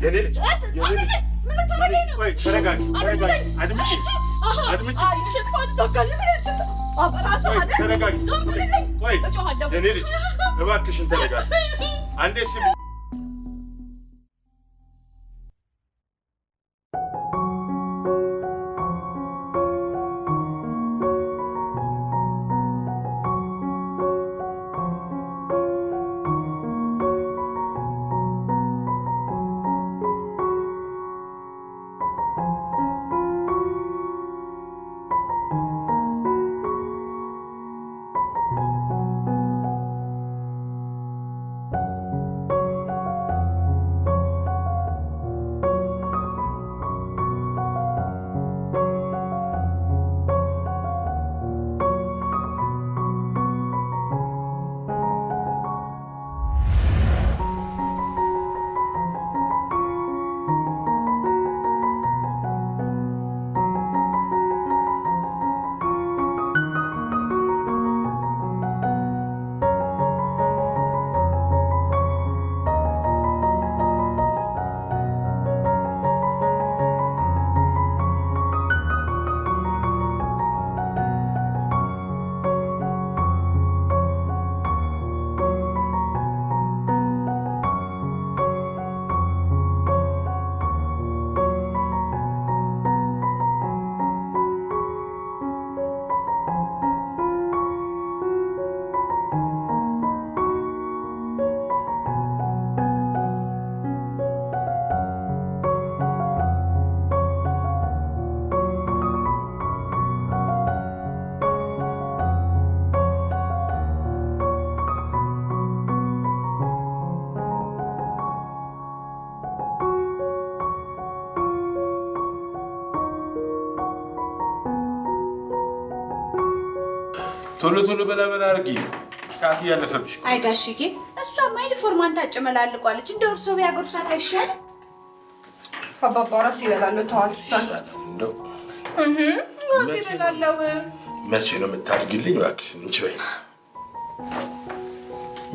የኔ ምን ታረጋኝ ነው? ቆይ ተረጋጊ። አድምጪ አይሽት ማለት ተወካለ ስለት አባራሳ አይደል? ተረጋጊ። ቆይ የኔ ልጅ እባክሽን ተረጋጊ። አንዴ ስሚ። ቶሎ ቶሎ በለበል አርጊ ሰዓት ያለፈብሽ። አይ ጋሽዬ እሷማ ዩኒፎርሟን ታጭመላልቋለች። እንደ እርሶ ቢያጎርሳት አይሻል? አባባ ራሱ ይበላል። ተዋት እሷን እንደው ራሱ ይበላል። መቼ ነው የምታድግልኝ? እባክሽ እንቺ በይ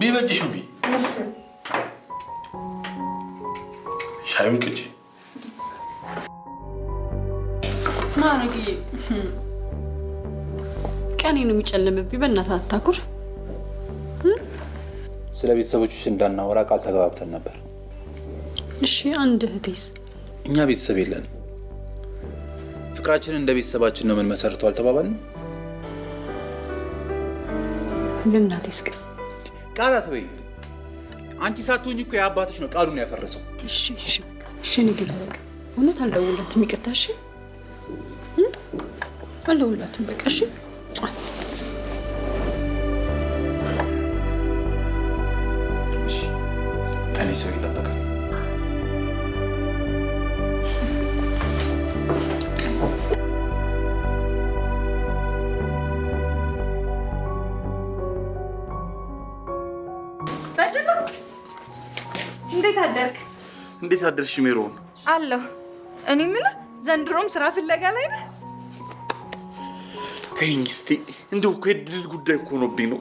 ቢበጅሽ ቢ ሻይም ቅጂ ናረጊ ቀኔን የሚጨልምብኝ በእናትህ አታኩር። ስለ ቤተሰቦችሽ እንዳናወራ ቃል ተገባብተን ነበር። እሺ አንድ እህቴስ? እኛ ቤተሰብ የለንም። ፍቅራችንን እንደ ቤተሰባችን ነው ምን መሰርተው አልተባባልንም? ለእናቴስ ግን ቃላት በይ። አንቺ ሳትሆኚ እኮ የአባትሽ ነው ቃሉን ያፈረሰው። እሺ እሺ እሺ ንግድ በቃ እውነት አልደውላትም። ይቅርታ እሺ አልደውላትም በቃ እሺ። እኔ ሰው ይጠበቃል። በድሉ እንዴት አደርክ? እንዴት አደርሽ ሜሮን? አለሁ። እኔ የምልህ ዘንድሮም ስራ ፍለጋ ላይ ነህ? ተይኝ እስቲ። እንደው እኮ የድል ጉዳይ እኮ ሆኖብኝ ነው።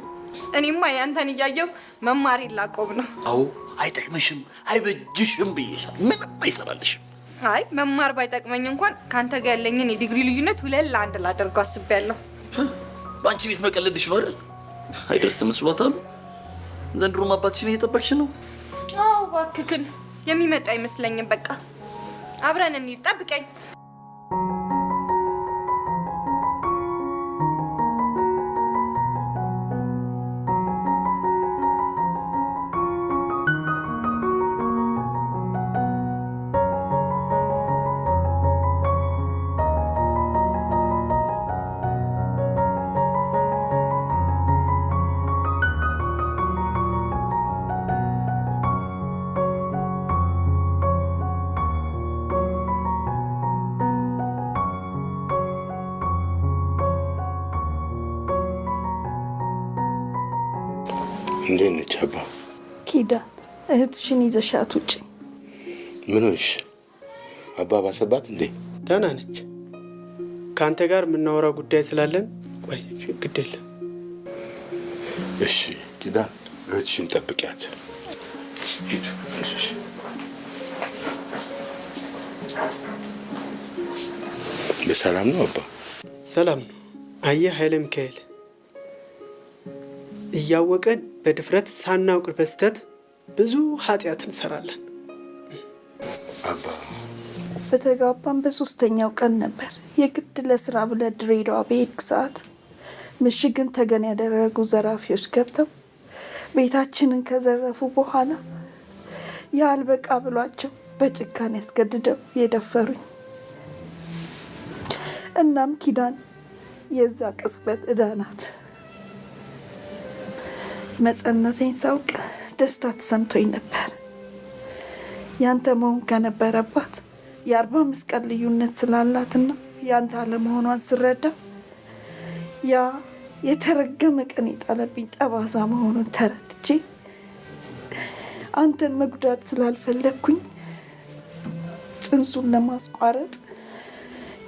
እኔማ ያንተን እያየሁ መማር ላቆም ነው። አዎ አይጠቅምሽም አይበጅሽም ብዬሻል። ምንም አይሰራልሽም። አይ መማር ባይጠቅመኝ እንኳን ካንተ ጋር ያለኝን የዲግሪ ልዩነት 2 ለ1 ላደርገው አስቤያለሁ። በአንቺ ቤት መቀለድሽ ነው አይደል? አይደርስም መስሏታል። ዘንድሮም አባትሽን እየጠበቅሽ ነው? አዎ እባክህን የሚመጣ አይመስለኝም። በቃ አብረን እንሂድ፣ ጠብቀኝ። እንዴት ነች አባ? ኪዳን እህትሽን ይዘሻት ውጪ። ምን ሆንሽ? አባ ባሰባት እንዴ? ደህና ነች። ከአንተ ጋር የምናወራው ጉዳይ ስላለን ቆይ ግድ የለም። እሺ ኪዳን እህትሽን ጠብቂያት። ሂድ። በሰላም ነው አባ? ሰላም ነው። አየህ ኃይለ ሚካኤል፣ እያወቀን በድፍረት ሳናውቅ በስተት ብዙ ኃጢአት እንሰራለን። አባ በተጋባን በ3ኛው ቀን ነበር የግድ ለስራ ብለህ ድሬዳዋ በሄድክ ሰዓት ምሽግን ተገን ያደረጉ ዘራፊዎች ገብተው ቤታችንን ከዘረፉ በኋላ ያልበቃ ብሏቸው በጭካኔ ያስገድደው የደፈሩኝ። እናም ኪዳን የዛ ቅጽበት ዕዳ ናት። መጸነሴን ሳውቅ ደስታ ተሰምቶኝ ነበር። ያንተ መሆን ከነበረባት የ45 ቀን ልዩነት ስላላትና ያንተ አለመሆኗን ስረዳ ያ የተረገመ ቀን የጣለብኝ ጠባሳ መሆኑን ተረድቼ አንተን መጉዳት ስላልፈለግኩኝ ጽንሱን ለማስቋረጥ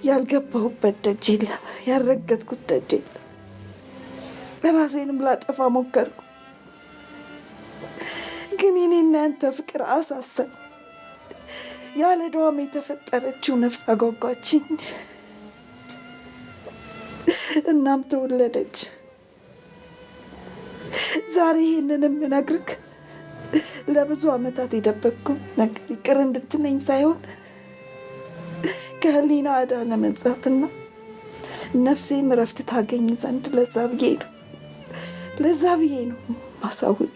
ያልገባሁበት ደጅ የለም፣ ያልረገጥኩት ደጅ የለም። ራሴንም ላጠፋ ሞከርኩ፣ ግን የኔና ያንተ ፍቅር አሳሰብ። ያለ ዶም የተፈጠረችው ነፍስ አጓጓችኝ። እናም ተወለደች። ዛሬ ይህንንም ነግርክ ለብዙ ዓመታት የደበቅኩ ነገር ይቅር እንድትለኝ ሳይሆን ከህሊና አዳ ለመንጻትና ነፍሴም እረፍት ታገኝ ዘንድ ለዛ ብዬ ነው ማሳወቅ።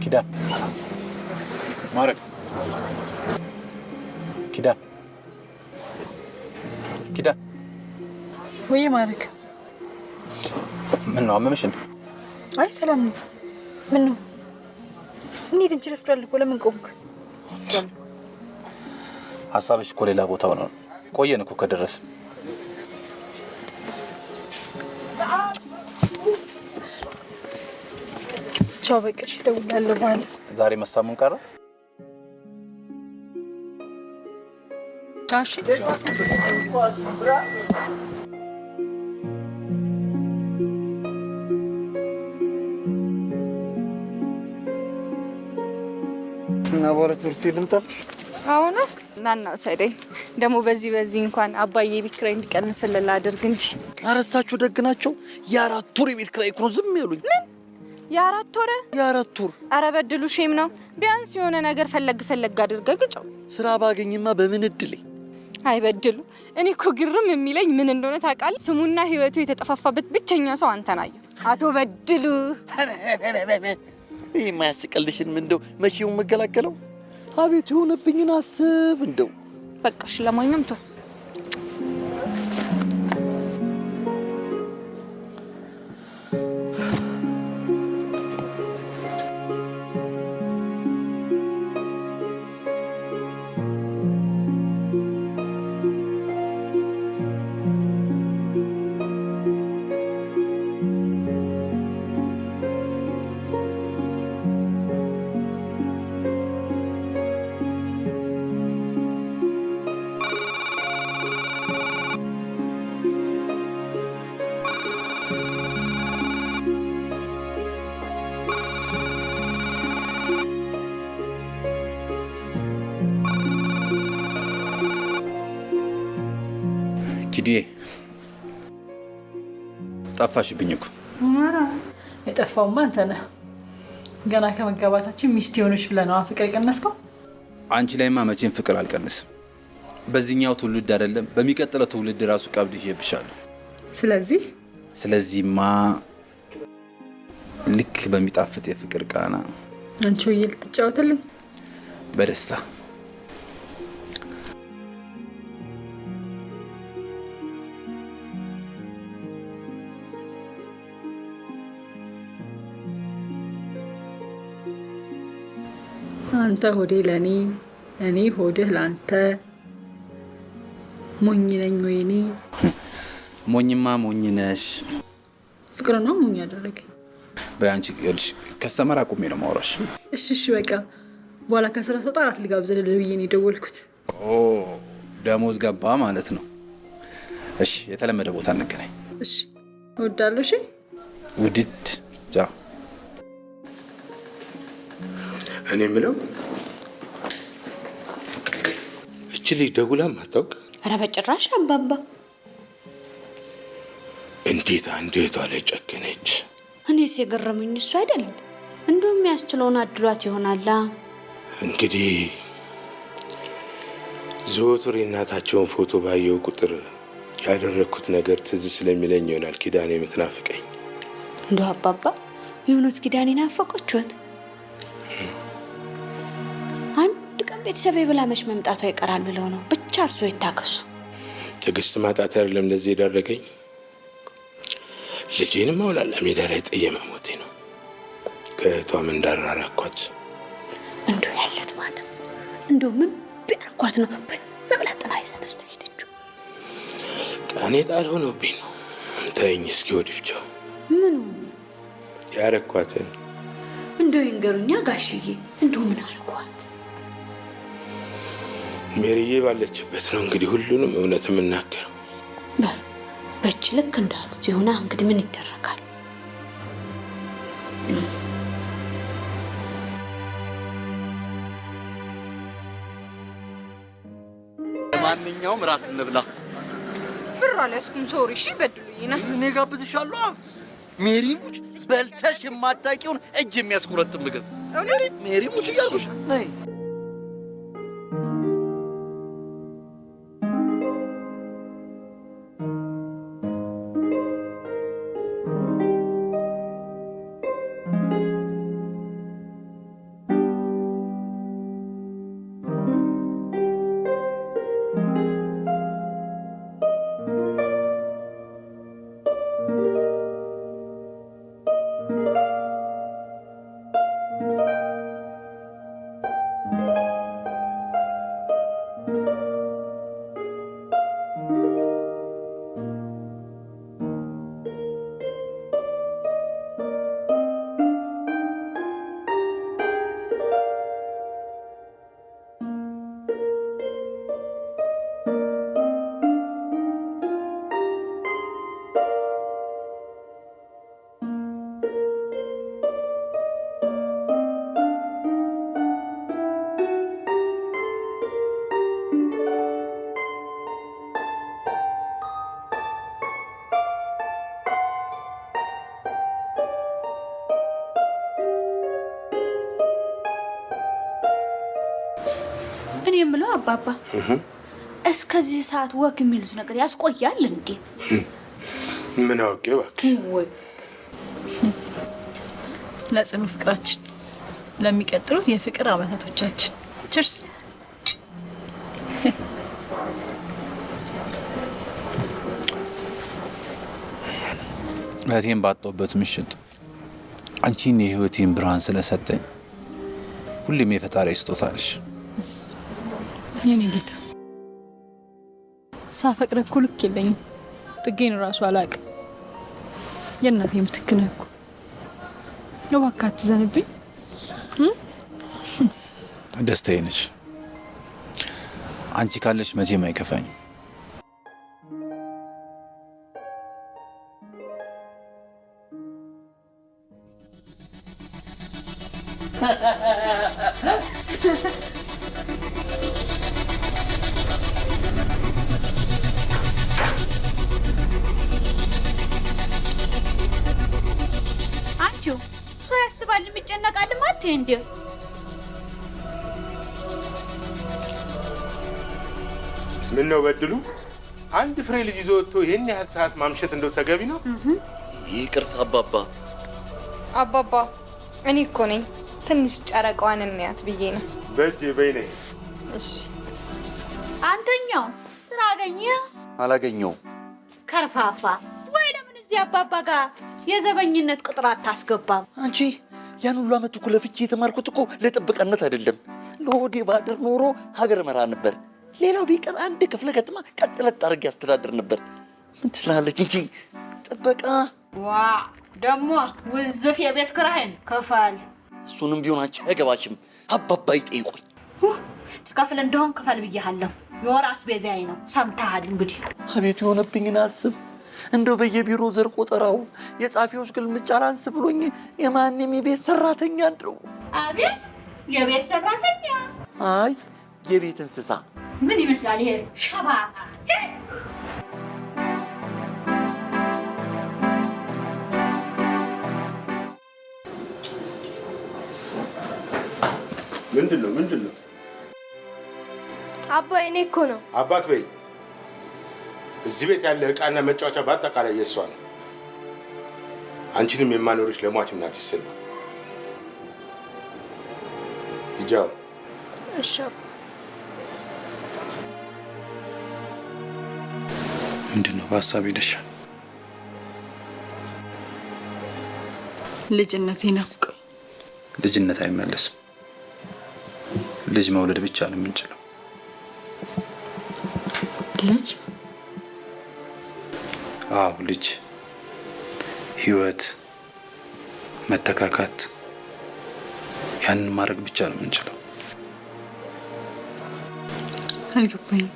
ኪዳን ማረግ ኪዳን ወይ ማረግ ምን ነው አመመሽ እንዴ? አይ ሰላም ነው። ምን ነው እንዴት እንጂ ረፍዷል እኮ ለምን ቆምክ? ሐሳብሽ እኮ ሌላ ቦታ ሆነ። ቆየን እኮ ከደረስን። ቻው በቃሽ፣ እደውላለሁ በኋላ። ዛሬ መሳሙን ቀረ? እሺ እና በኋላ ትምህርት ቤት ልምጣ? አሁን ናና ሰደኝ ደግሞ በዚህ እንኳን አባዬ ቤት ኪራይ እንዲቀንስልኝ አድርግ እንጂ። አረሳችሁ ደግ ናቸው። የ4 ወር የቤት ኪራይ እኮ ነው ዝም ያሉኝ። ምን የ4 ወር? የ4 ወር። ኧረ በድሉ ሼም ነው። ቢያንስ የሆነ ነገር ፈለግ አድርገህ ግጨው። ስራ ባገኝማ በምን እድሌ። አይ በድሉ፣ እኔ እኮ ግርም የሚለኝ ምን እንደሆነ ታውቃለህ? ስሙና ህይወቱ የተጠፋፋበት ብቸኛ ሰው አንተን አየሁ። አቶ በድሉ። ይሄ ማያስቀልሽን ምን እንደው መቼው መገላገለው? አቤት የሆነብኝን አስብ እንደው። በቃሽ፣ ለማንኛውም ተው። ኪዱዬ ጠፋሽብኝ እኮ። ማራ የጠፋውማ አንተ ነህ። ገና ከመጋባታችን ሚስት የሆነች ብለህ ነው ፍቅር የቀነስከው። አንቺ ላይማ መቼም ፍቅር አልቀንስም። በዚህኛው ትውልድ አይደለም በሚቀጥለው ትውልድ ራሱ ቀብድ ይዤብሻለሁ። ስለዚህማ ልክ በሚጣፍጥ የፍቅር ቃና አንቺ ወይ ልትጫወትልኝ በደስታ አንተ ሆዴ ለኔ እኔ ሆድህ ላንተ። ሞኝ ነኝ ወይኔ? ሞኝማ ሞኝ ነሽ። ፍቅር ነው ሞኝ ያደረገኝ። በአንቺ ልጅ ከስተመር አቁሜ ነው ማውራሽ። እሺ በቃ በኋላ ከስራ ስወጣ እራት ልጋብዝልህ ብዬ ነው የደወልኩት። ኦ ደሞዝ ገባ ማለት ነው። እሺ የተለመደ ቦታ እንገናኝ። እሺ እወዳለሁ። እሺ ውድድ ቻው። እኔ የምለው እቺ ልጅ ደውላም አታውቅ? ኧረ በጭራሽ አባባ። እንዴት አንዴቷ ላይ ጨከነች? እኔስ የገረመኝ እሱ አይደል? እንደውም ያስችለውን አድሏት ይሆናላ። እንግዲህ ዘወትር የእናታቸውን ፎቶ ባየው ቁጥር ያደረግኩት ነገር ትዝ ስለሚለኝ ይሆናል ኪዳኔ የምትናፍቀኝ። እንደው አባባ የእውነት ኪዳኔ ናፈቆችዎት? አንድ ቀን ቤተሰቤ ብላ መች መምጣቷ ይቀራል ብለው ነው። ብቻ እርሶ ይታገሱ። ትዕግስት ማጣት አይደለም ለዚህ የዳረገኝ። ልጄንም አውላላ ሜዳ ላይ ጥዬ መሞቴ ነው። ከእህቷም እንዳራራኳት እንደው ያለት ማታ እንደው ምን ቢያርኳት ነው በብለጥና ይዘንስታ ሄደችው። ቀኔ ጣል ሆኖብኝ ነው። ተይኝ እስኪ ወዲፍቸው ምኑ ያረኳትን እንደው ይንገሩኛ ጋሽዬ። እንደው ምን አርኳት? ሜሪዬ ባለችበት ነው እንግዲህ ሁሉንም እውነት የምናገረው። በች ልክ እንዳሉት ይሁና። እንግዲህ ምን ይደረጋል? ማንኛውም ራት እንብላ። ብር አልያዝኩም። ሶሪ። እሺ በድሉኝና እኔ ጋብዝሻለሁ። ሜሪ ሙች በልተሽ የማታውቂውን እጅ የሚያስቆረጥም ምግብ። ሜሪ ሙች እያልኩሽ ነይ። እኔ የምለው አባባ እስከዚህ ሰዓት ወግ የሚሉት ነገር ያስቆያል እንዴ? ምን አውቄ እባክሽ። ለጽኑ ፍቅራችን ለሚቀጥሉት የፍቅር አመታቶቻችን ቺርስ። እህቴን ባጣሁበት ምሽት አንቺን የህይወቴን ብርሃን ስለሰጠኝ ሁሌም የፈጣሪ ስጦታ ነሽ። የኔ ጌታ ሳፈቅር እኮ ልክ የለኝም። ጥጌን እራሱ አላውቅም። የእናቴ ምትክ ነህ እኮ። እባክህ አትዘንብኝ። ደስታዬ ነሽ። አንቺ ካለሽ መቼም አይከፋኝ። አንቺው ሰው ያስባል የሚጨነቃል ማለት እንዴ? ምን ነው በድሉ? አንድ ፍሬ ልጅ ይዞ ወጥቶ ይሄን ያህል ሰዓት ማምሸት እንደው ተገቢ ነው? ይቅርታ አባባ። አባባ እኔ እኮ ነኝ ትንሽ ጨረቃዋን እንያት ብዬ ነው። በእጄ በይ ነይ። እሺ አንተኛው ስራ አገኘ? አላገኘው። ከርፋፋ ወይ ለምን እዚህ አባባ ጋር የዘበኝነት ቅጥር አታስገባም? አንቺ ያን ሁሉ አመት እኮ ለፍቼ የተማርኩት እኮ ለጥብቅነት አይደለም። ለሆዴ ባድር ኖሮ ሀገር መራ ነበር። ሌላው ቢቀር አንድ ክፍለ ከተማ ቀጥለት አድርጌ አስተዳድር ነበር። ምን ትላለች እንጂ ጥበቃ? ዋ ደግሞ ውዝፍ የቤት ኪራይን ክፈል። እሱንም ቢሆን አንቺ አይገባሽም። አባባ ይጠይቁኝ። ትከፍል እንደሆን ክፈል ብያለሁ። የወር አስቤዛዬ ነው። ሰምተሃል እንግዲህ። አቤት የሆነብኝን አስብ። እንደው በየቢሮ ዘር ቆጠራው የጻፊዎች ግልምጫ ላንስ ብሎኝ የማንም የቤት ሰራተኛ እንደው። አቤት የቤት ሰራተኛ? አይ የቤት እንስሳ። ምን ይመስላል ይሄ ሸባታ? ምንድን ነው? አባ እኔ እኮ ነው። አባት በይ። እዚህ ቤት ያለ ዕቃና መጫወቻ በአጠቃላይ የእሷ ነው። አንቺንም የማኖርሽ ለሟች እናት ስል ነው። ሂጃው። እሺ አባ። ምንድን ነው በሀሳብ ሄደሻል? ልጅነት ይናፍቀኝ። ልጅነት አይመለስም። ልጅ መውለድ ብቻ ነው የምንችለው። ልጅ? አዎ ልጅ፣ ህይወት፣ መተካካት፣ ያንን ማድረግ ብቻ ነው የምንችለው። አልገባኝም።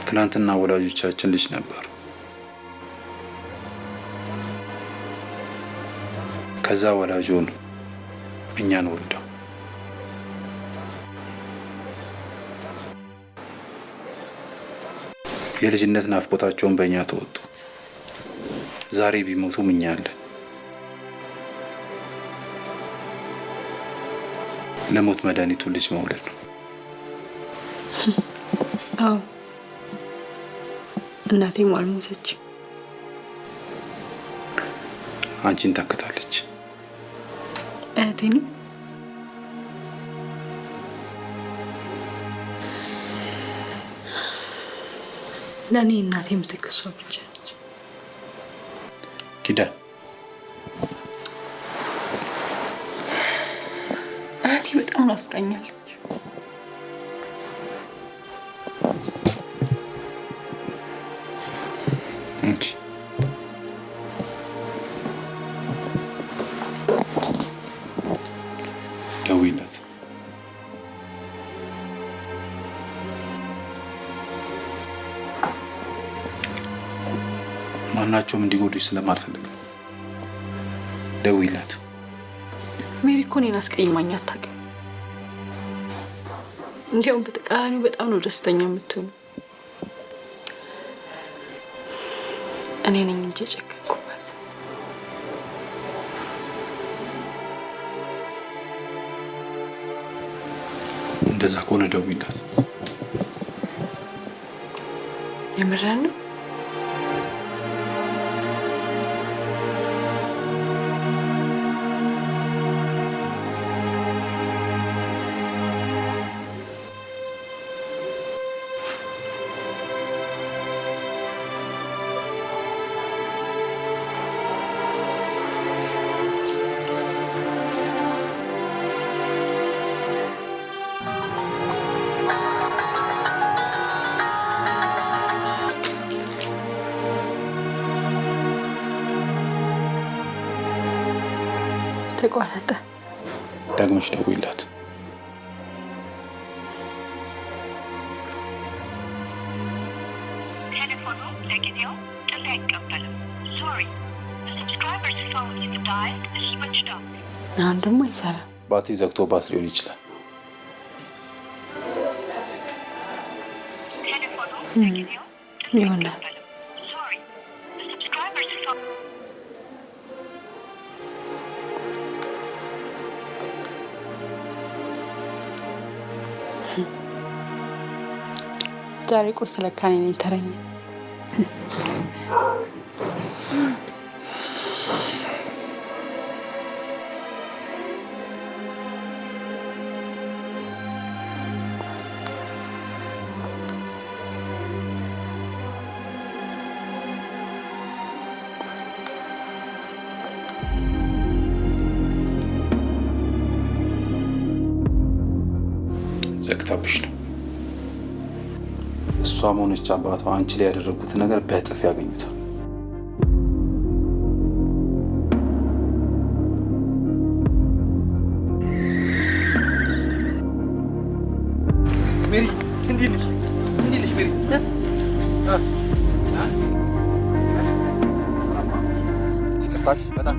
ትናንትና ወላጆቻችን ልጅ ነበሩ። ከዛ ወላጆን እኛን ወልደው የልጅነት ናፍቆታቸውን በእኛ ተወጡ። ዛሬ ቢሞቱም እኛ አለን። ለሞት መድኃኒቱ ልጅ መውለድ ነው። አዎ እናቴም አልሞተችም። አንቺን ተክታለች። እህቴንም ለእኔ እናቴ የምትክ እሷ ብቻ ነች። ኪዳን እህቴ በጣም ናፍቃኛለች። ደውይላት። ማናቸውም እንዲጎዱሽ ስለማልፈልግ ነው። ደውይላት። ሜሪ እኮ እኔን አስቀይማኝ አታውቅም። እንዲያውም በተቃራኒው በጣም ነው ደስተኛ የምትሆኑ። እኔ ነኝ እንጂ የጨከንኩባት። እንደዛ ከሆነ ደውይላት። የምርህን ነው? ተቋረጠ። ዳግመሽ ደውይላት። ቴሌፎኑ ለጊዜው ጥሪ አይቀበልም። ሶሪ the subscriber's phone you've dialed is switched off. አሁን ደግሞ አይሰራም። ባትሪ ዘግቶባት ሊሆን ይችላል። ቴሌፎኑ ለጊዜው ጥሪ ይሆናል። አይቀበልም። Sorry the subscriber's phone ዛሬ ቁርስ ለካ እኔ ነኝ ተረኛ። ዘግታብሽ ነው። እሷም ሆነች አባቷ አንቺ ላይ ያደረጉት ነገር በእጥፍ ያገኙታል። ሜሪ እንዴት ነሽ? ሜሪ? ይቅርታሽ በጣም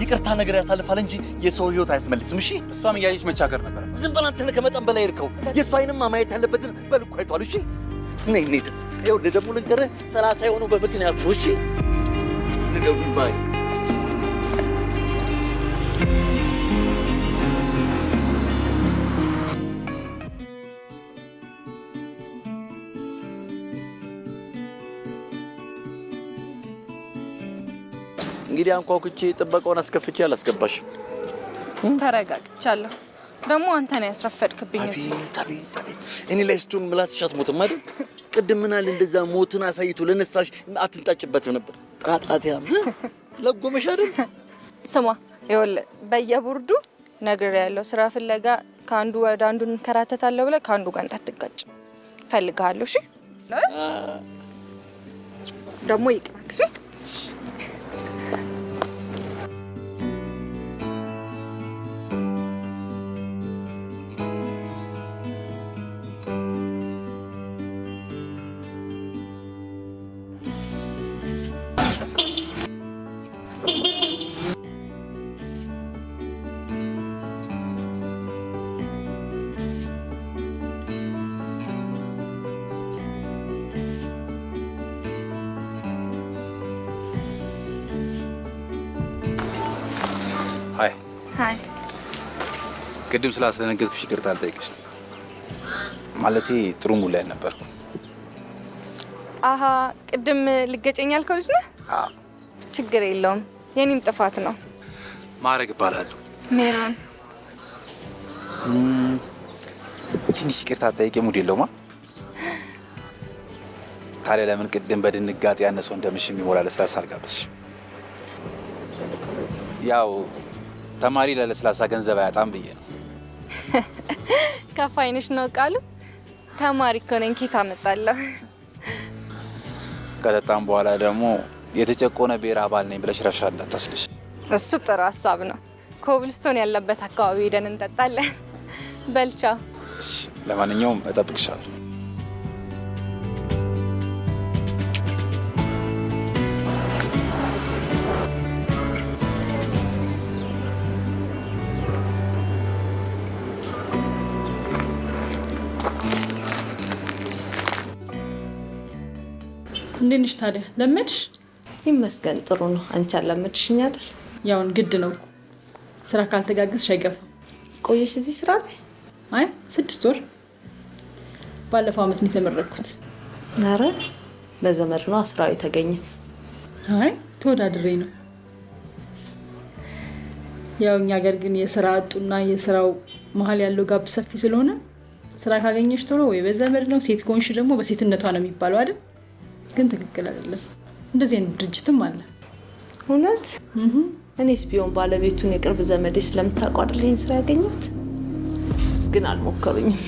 ይቅርታ ነገር ያሳልፋል እንጂ የሰው ህይወት አያስመልስም። እሺ እሷም እያየች መቻገር ነበር። ዝም በል አንተ ከመጠን በላይ እርከው። የእሷ አይንማ ማየት ያለበትን በልኩ አይቷል። እሺ ነይ ይኸውልህ ደግሞ ልንገርህ 30 የሆነው በምክንያት ነው። እሺ ንገሩኝ ባይ እንግዲህ አንኳኩቼ ጥበቃውን አስከፍቼ አላስገባሽም። ተረጋግቻለሁ። ደግሞ አንተ ነው ያስረፈድክብኝ። አቤት እኔ ላይ ስትሆን ምላስሽ አትሞትም አይደል? ቅድም ምን አለ እንደዛ ሞትን አሳይቶ ለነሳሽ አትንጣጭበትም ነበር። ጣጣቲያም ለጎመሽ አይደል? ስማ ይኸውልህ በየቡርዱ ነግሬያለሁ። ስራ ፍለጋ ከአንዱ ወደ አንዱ እንከራተታለሁ ብለህ ከአንዱ ጋር እንዳትጋጭ ፈልጋለሁ። እሺ ደግሞ ይቅርክሽ። ሃይ ቅድም ስላስደነገጥኩሽ ይቅርታ አልጠይቅሽ። ማለቴ ጥሩ ሙድ ላይ ነበርኩ። አሃ ቅድም ልገጨኝ ያልከው ልጅ ነህ? ችግር የለውም የኔም ጥፋት ነው። ማረግ እባላለሁ። ሜሮን ትንሽ ይቅርታ ጠይቄ ሙድ የለውማ። ታዲያ ለምን ቅድም በድንጋጤ ያነሰው እንደምሽ የሚሞላ ለስላሳ አልጋበዝሽ? ያው ተማሪ ለለስላሳ ገንዘብ አያጣም ብዬ ነው። ከፋይንሽ ነው ቃሉ። ተማሪ እኮ ነኝ ኬት አመጣለሁ። ከጠጣም በኋላ ደግሞ የተጨቆነ ብሔር አባል ነኝ ብለሽ ረብሻ እንዳታስልሽ። እሱ ጥሩ ሀሳብ ነው። ኮብልስቶን ያለበት አካባቢ ሄደን እንጠጣለን። በልቻ። እሺ ለማንኛውም እጠብቅሻለሁ። እንዴት ነሽ ታዲያ? ለመድሽ? ይመስገን ጥሩ ነው። አንቺ አላመድሽኝ አይደል? ያውን ግድ ነው እኮ ስራ ካልተጋገዝሽ አይገፋም። ቆየሽ እዚህ ስራ ላይ? አይ 6 ወር። ባለፈው አመት ነው የተመረቅኩት። ኧረ በዘመድ ነው ስራው የተገኘ? አይ ተወዳድሬ ነው። ያው እኛ ሀገር ግን የስራ አጡና የስራው መሀል ያለው ጋብ ሰፊ ስለሆነ ስራ ካገኘሽ ቶሎ ወይ በዘመድ ነው፣ ሴት ከሆንሽ ደግሞ በሴትነቷ ነው የሚባለው አይደል? ግን ትክክል አይደለም። እንደዚህ አይነት ድርጅትም አለ። እውነት? እኔስ ቢሆን ባለቤቱን የቅርብ ዘመዴ ስለምታውቀው አይደል ይሄን ስራ ያገኘሁት? ግን አልሞከሩኝም።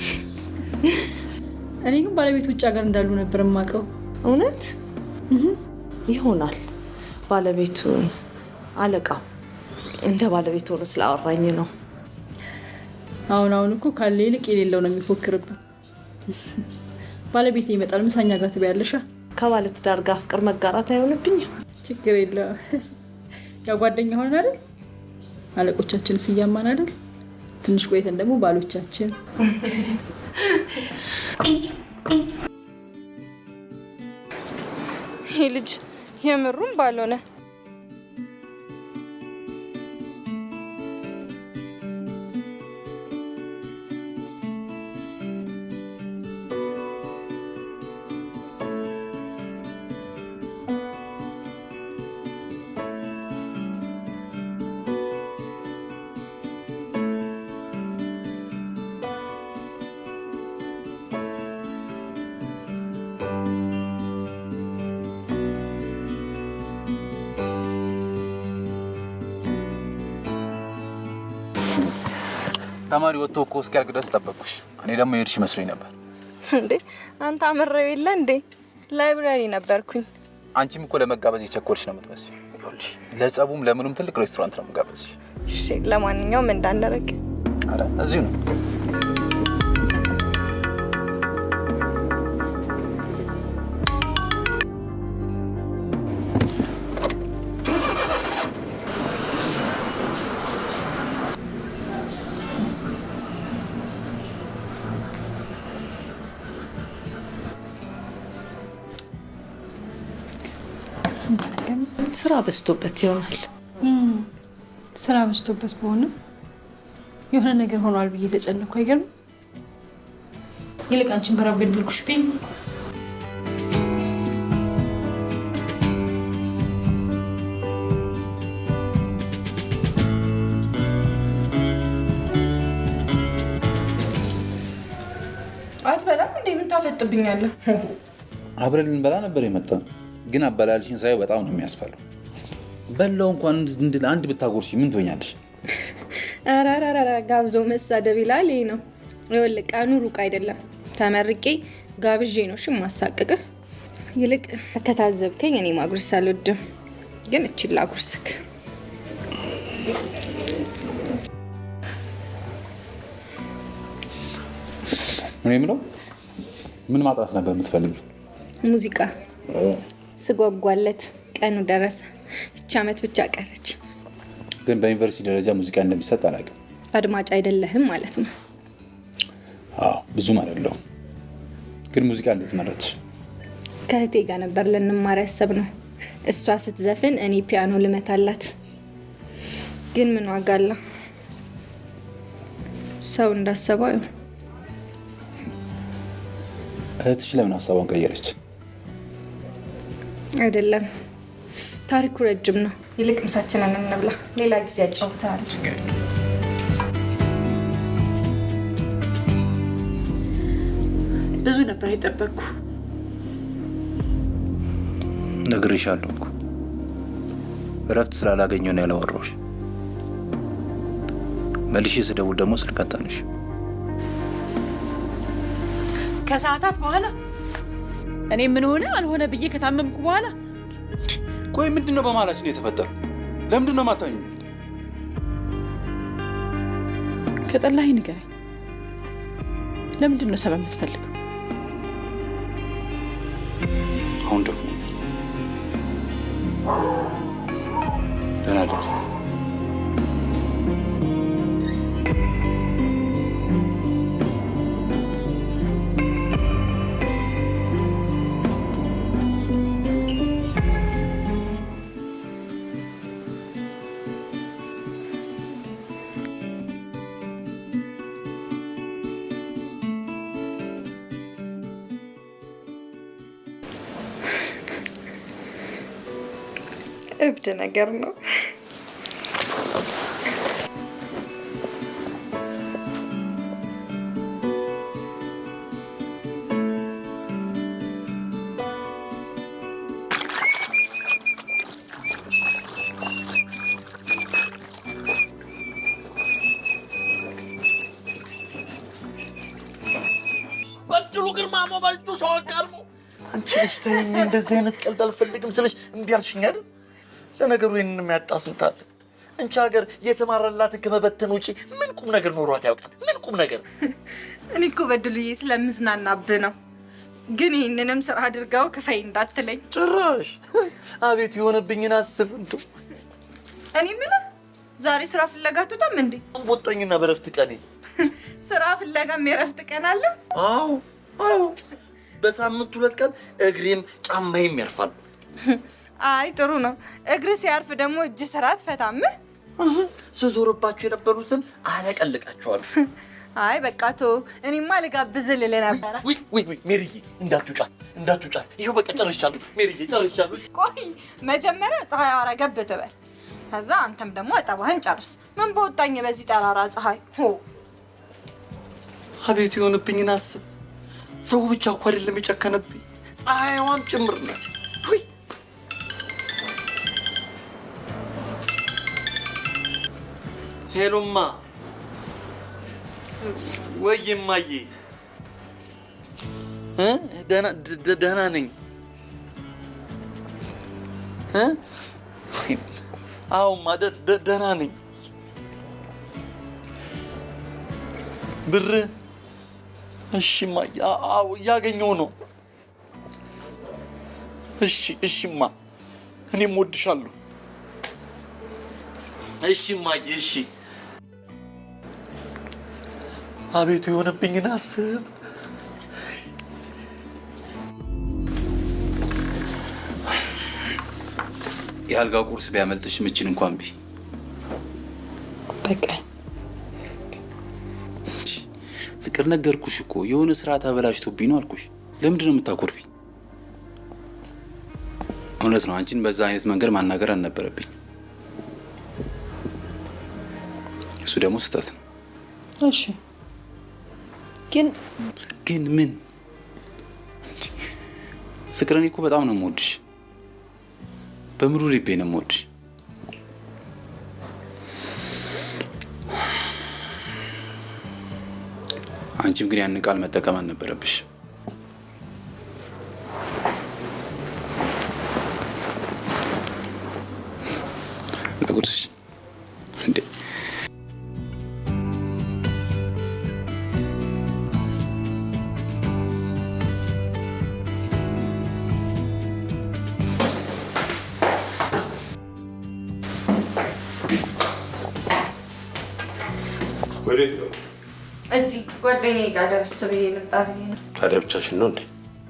እኔ ግን ባለቤቱ ውጭ ሀገር እንዳሉ ነበር የማውቀው። እውነት? ይሆናል ባለቤቱ አለቃው እንደ ባለቤቱ ሆኖ ስላወራኝ ነው። አሁን እኮ ካለ ይልቅ የሌለው ነው የሚፎክርብን። ባለቤቴ ይመጣል፣ ምሳኛ ጋር ትበያለሽ። ከባለ ትዳር ጋር ፍቅር መጋራት አይሆንብኝም? ችግር የለውም። ያው ጓደኛ ሆነን አይደል? አለቆቻችን ሲያማን አይደል? ትንሽ ቆይተን ደግሞ ባሎቻችን። ይሄ ልጅ የምሩም ባልሆነ ተማሪ ወጥቶ እኮ እስኪያልቅ ድረስ ጠበቅኩሽ። እኔ ደግሞ የሄድሽ መስሎኝ ነበር። እንዴ አንተ አመረው የለ እንዴ? ላይብራሪ ነበርኩኝ። አንቺም እኮ ለመጋበዝ የቸኮልሽ ነው የምትመስለው። ይኸውልሽ ለጸቡም ለምኑም ትልቅ ሬስቶራንት ነው የምጋበዝሽ። እሺ ለማንኛውም እንዳንረቅ። አረ እዚሁ ነው። ስራ በዝቶበት ይሆናል። ስራ በዝቶበት በሆነ የሆነ ነገር ሆኗል ብዬ ተጨነኩ። አይገርም? ይልቅ አንቺን በራብ ገድልኩሽ ቢኝ አትበላም እንዴ? ምን ታፈጥብኛለህ? አብረን ልንበላ ነበር የመጣን፣ ግን አበላልሽን ሳይው በጣም ነው የሚያስፈላው። በላው እንኳን እንድል አንድ ብታጎርሺ ምን ትሆኛለሽ? አራራራ ጋብዞ መሳደብ ይላል። ይሄ ነው ይኸውልህ፣ ቀኑ ሩቅ አይደለም። ተመርቄ ጋብዤ ነው እሺ ማሳቀቅህ። ይልቅ ከታዘብከኝ እኔ ማጉረስ አልወድም፣ ግን እቺን ላጉርስክ። እኔ የምለው ምን ማጥራት ነበር የምትፈልጊው? ሙዚቃ ስጓጓለት ቀኑ ደረሰ። እቺ ዓመት ብቻ ቀረች። ግን በዩኒቨርሲቲ ደረጃ ሙዚቃ እንደሚሰጥ አላውቅም። አድማጭ አይደለህም ማለት ነው? አዎ ብዙም አይደለሁም። ግን ሙዚቃ እንዴት መረጥሽ? ከእህቴ ጋር ነበር ልንማር ያሰብነው። እሷ ስትዘፍን እኔ ፒያኖ ልመታላት። ግን ምን ዋጋ አለው? ሰው እንዳሰበው ይሁን። እህትሽ ለምን ሀሳቧን ቀየረች? አይደለም፣ ታሪኩ ረጅም ነው። ይልቅ ምሳችንን እንብላ፣ ሌላ ጊዜ ያጫውታል። ብዙ ነበር የጠበቅኩ። ነግሬሻለሁ እኮ እረፍት ስላላገኘሁ ነው ያላወራሁሽ። መልሼ ስደውል ደግሞ ስልክ አታነሺ። ከሰዓታት በኋላ እኔ ምን ሆነ አልሆነ ብዬ ከታመምኩ በኋላ ቆይ ምንድነው በመሀላችን የተፈጠረው? ለምንድነው ማታኙ? ከጠላኸኝ ንገረኝ። ለምንድነው ሰበብ የምትፈልገው? አሁን ደግሞ ደህና አይደል? እብድ ነገር ነው። በድሉ ግርማሞ በልጡ ሰው ቀርሞ አንቺ ልጅ ተይኝ፣ እንደዚህ አይነት ቀልድ አልፈልግም ስለሽ እምቢ አልሽኝ አይደል? ለነገሩ ይሄንን የሚያጣ ስንት አለ። አንቺ ሀገር የተማረላትን ከመበተን ውጪ ምን ቁም ነገር ኖሯት ያውቃል? ምን ቁም ነገር? እኔ እኮ በድሉዬ ስለምዝናናብህ ነው። ግን ይህንንም ስራ አድርገው ክፈይ እንዳትለኝ። ጭራሽ አቤት የሆነብኝን አስብ። እንደው እኔ የምልህ ዛሬ ስራ ፍለጋ አትወጣም እንዴ? ቦጠኝና በረፍት ቀኔ ስራ ፍለጋም የረፍት ቀን አለ? አዎ አዎ፣ በሳምንት 2 ቀን እግሬም ጫማዬም ያርፋሉ። አይ ጥሩ ነው። እግር ሲያርፍ ደግሞ እጅ ስራ አትፈታም? ስዞርባቸው የነበሩትን አለቀልቃቸዋለሁ። አይ በቃ ተው፣ እኔማ ልጋብዝህ ልልህ ነበረ። ውይ ሜሪዬ፣ እንዳትውጫት። ይኸው በቃ ጨርሻለሁ ሜሪዬ፣ ጨርሻለሁ። ቆይ መጀመሪያ ፀሐይ አረገብ ትበል፣ ከዛ አንተም ደግሞ አጠባህን ጨርስ። ምን በወጣኝ በዚህ ጠራራ ፀሐይ። አቤት የሆነብኝን አስብ። ሰው ብቻ እኮ አይደለም የጨከነብኝ፣ ፀሐይዋም ጭምር ናት። ውይ ሄሎማ፣ ወይ እማዬ፣ ደህና ነኝ። አዎማ ደህና ነኝ። ብር እሺማ፣ እያገኘው ነው። እሺማ፣ እኔም ወድሻለሁ። እሺማ፣ እሺ። አቤቱ የሆነብኝን አስብ። የአልጋ ቁርስ ቢያመልጥሽ ምችን እንኳን ቢ በቃ ፍቅር ነገርኩሽ እኮ የሆነ ስራ ተበላሽቶብኝ ነው አልኩሽ። ለምንድን ነው የምታኮርፊኝ? እውነት ነው አንቺን በዛ አይነት መንገድ ማናገር አልነበረብኝ። እሱ ደግሞ ስህተት ነው። እሺ ግን ምን ፍቅርን እኮ በጣም ነው የምወድሽ። በሙሉ ልቤ ነው የምወድሽ። አንቺም ግን ያንን ቃል መጠቀም አልነበረብሽ። ለጉርስሽ እንዴ ወዴት ነው? እዚህ ጓደኛዬ ጋር ደርስ ብዬ ልምጣ ብዬ ነው። ታዲያ ብቻሽን ነው እንዴ?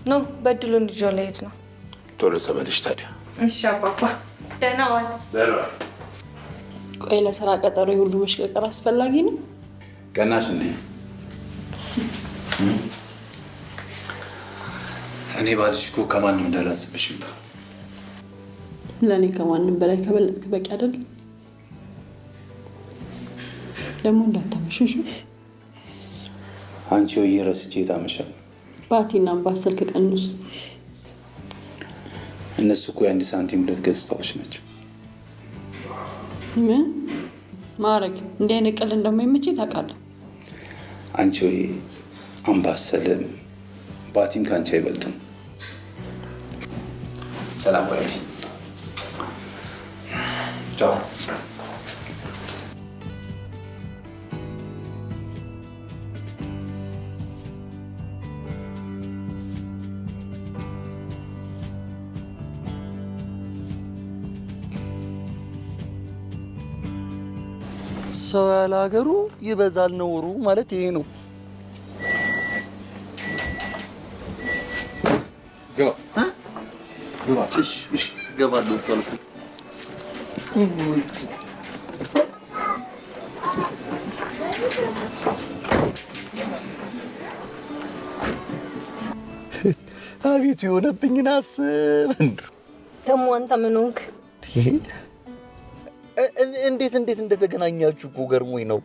ኖ በድሉን ይዞ ልሄድ ነው። ቶሎ ተመለሽ ታዲያ። እሺ አባባ፣ ደህና ዋል። ቆይ ለስራ ቀጠሮ የሁሉ መሽቀርቀር አስፈላጊ ነው? ቀናሽ እንዴ? እኔ ባልሽ እኮ ከማንም እንዳላስብሽ ነበር። ለእኔ ከማንም በላይ ከበለጥክ በቂ አይደለም? ደግሞ እንዳታመሽሽ። አንቺ ወይ ረስቼ ታመሻል። ባቲና አምባሰል ከቀኑስ እነሱ እኮ የአንድ ሳንቲም ሁለት ገጽታዎች ናቸው። ምን ማረግ እንዲህ አይነት ቀልድ እንደማይመችኝ ታውቃለህ። አንቺ ወይ አምባሰልም ባቲም ከአንቺ አይበልጥም። ሰላም ወይ ቻው። ሰው ያለ ሀገሩ ይበዛል ነውሩ ማለት ይሄ ነው። እሺ ገባለሁ ካልኩ አቤቱ የሆነብኝን አስብ። ደግሞ አንተ ምን ሆንክ? እንዴት እንደተገናኛችሁ እኮ ገርሞኝ ነው።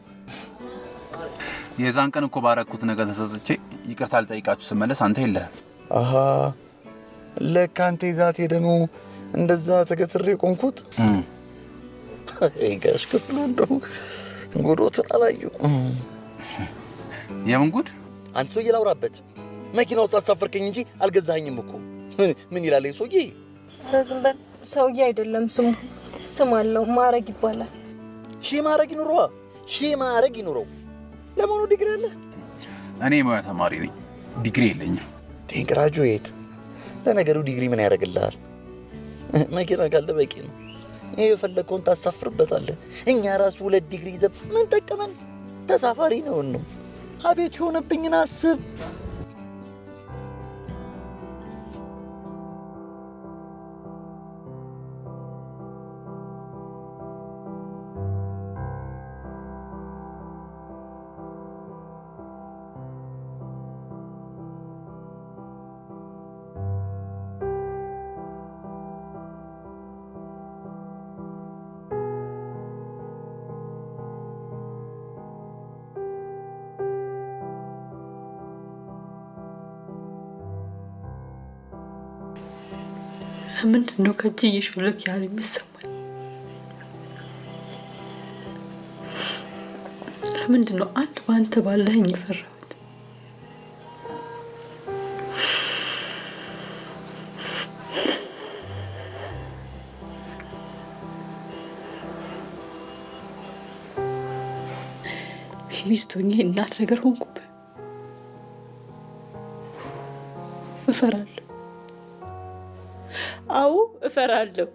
የዛን ቀን እኮ ባረኩት ነገር ተሰጽቼ ይቅርታ ልጠይቃችሁ ስመለስ አንተ የለህም። አሃ ለካ አንተ ይዛት ሄደኑ እንደዛ ተገትሬ ቆንኩት። ጋሽ ክፍሉ እንደው ጉዶትን አላዩ። የምን ጉድ? አንተ ሰውዬ ላውራበት። መኪና ውስጥ አሳፈርከኝ እንጂ አልገዛኸኝም እኮ። ምን ይላል ሰውዬ? ኧረ ዝም በል። ሰውዬ አይደለም ስሙ፣ ስም አለው። ማረግ ይባላል። ሺህ ማረግ ይኑረዋ፣ ሺህ ማረግ ይኑረው። ለመሆኑ ዲግሪ አለ? እኔ ሙያ ተማሪ ነኝ፣ ዲግሪ የለኝም። ግራጁዌት። ለነገሩ ዲግሪ ምን ያደርግልሃል? መኪና ካለ በቂ ነው። ይሄ የፈለከውን ታሳፍርበታለህ። እኛ ራሱ 2 ዲግሪ ይዘን ምን ጠቀመን? ተሳፋሪ ነው። አቤት የሆነብኝን አስብ። ምንድን ነው ከእጅ እየሾለክ ያህል የሚሰማኝ? ለምንድን ነው አንድ በአንተ ባለኸኝ የፈራሁት? ሚስት ሆኜ እናት ነገር ሆንኩብህ። እፈራለሁ። አዎ እፈራለሁ።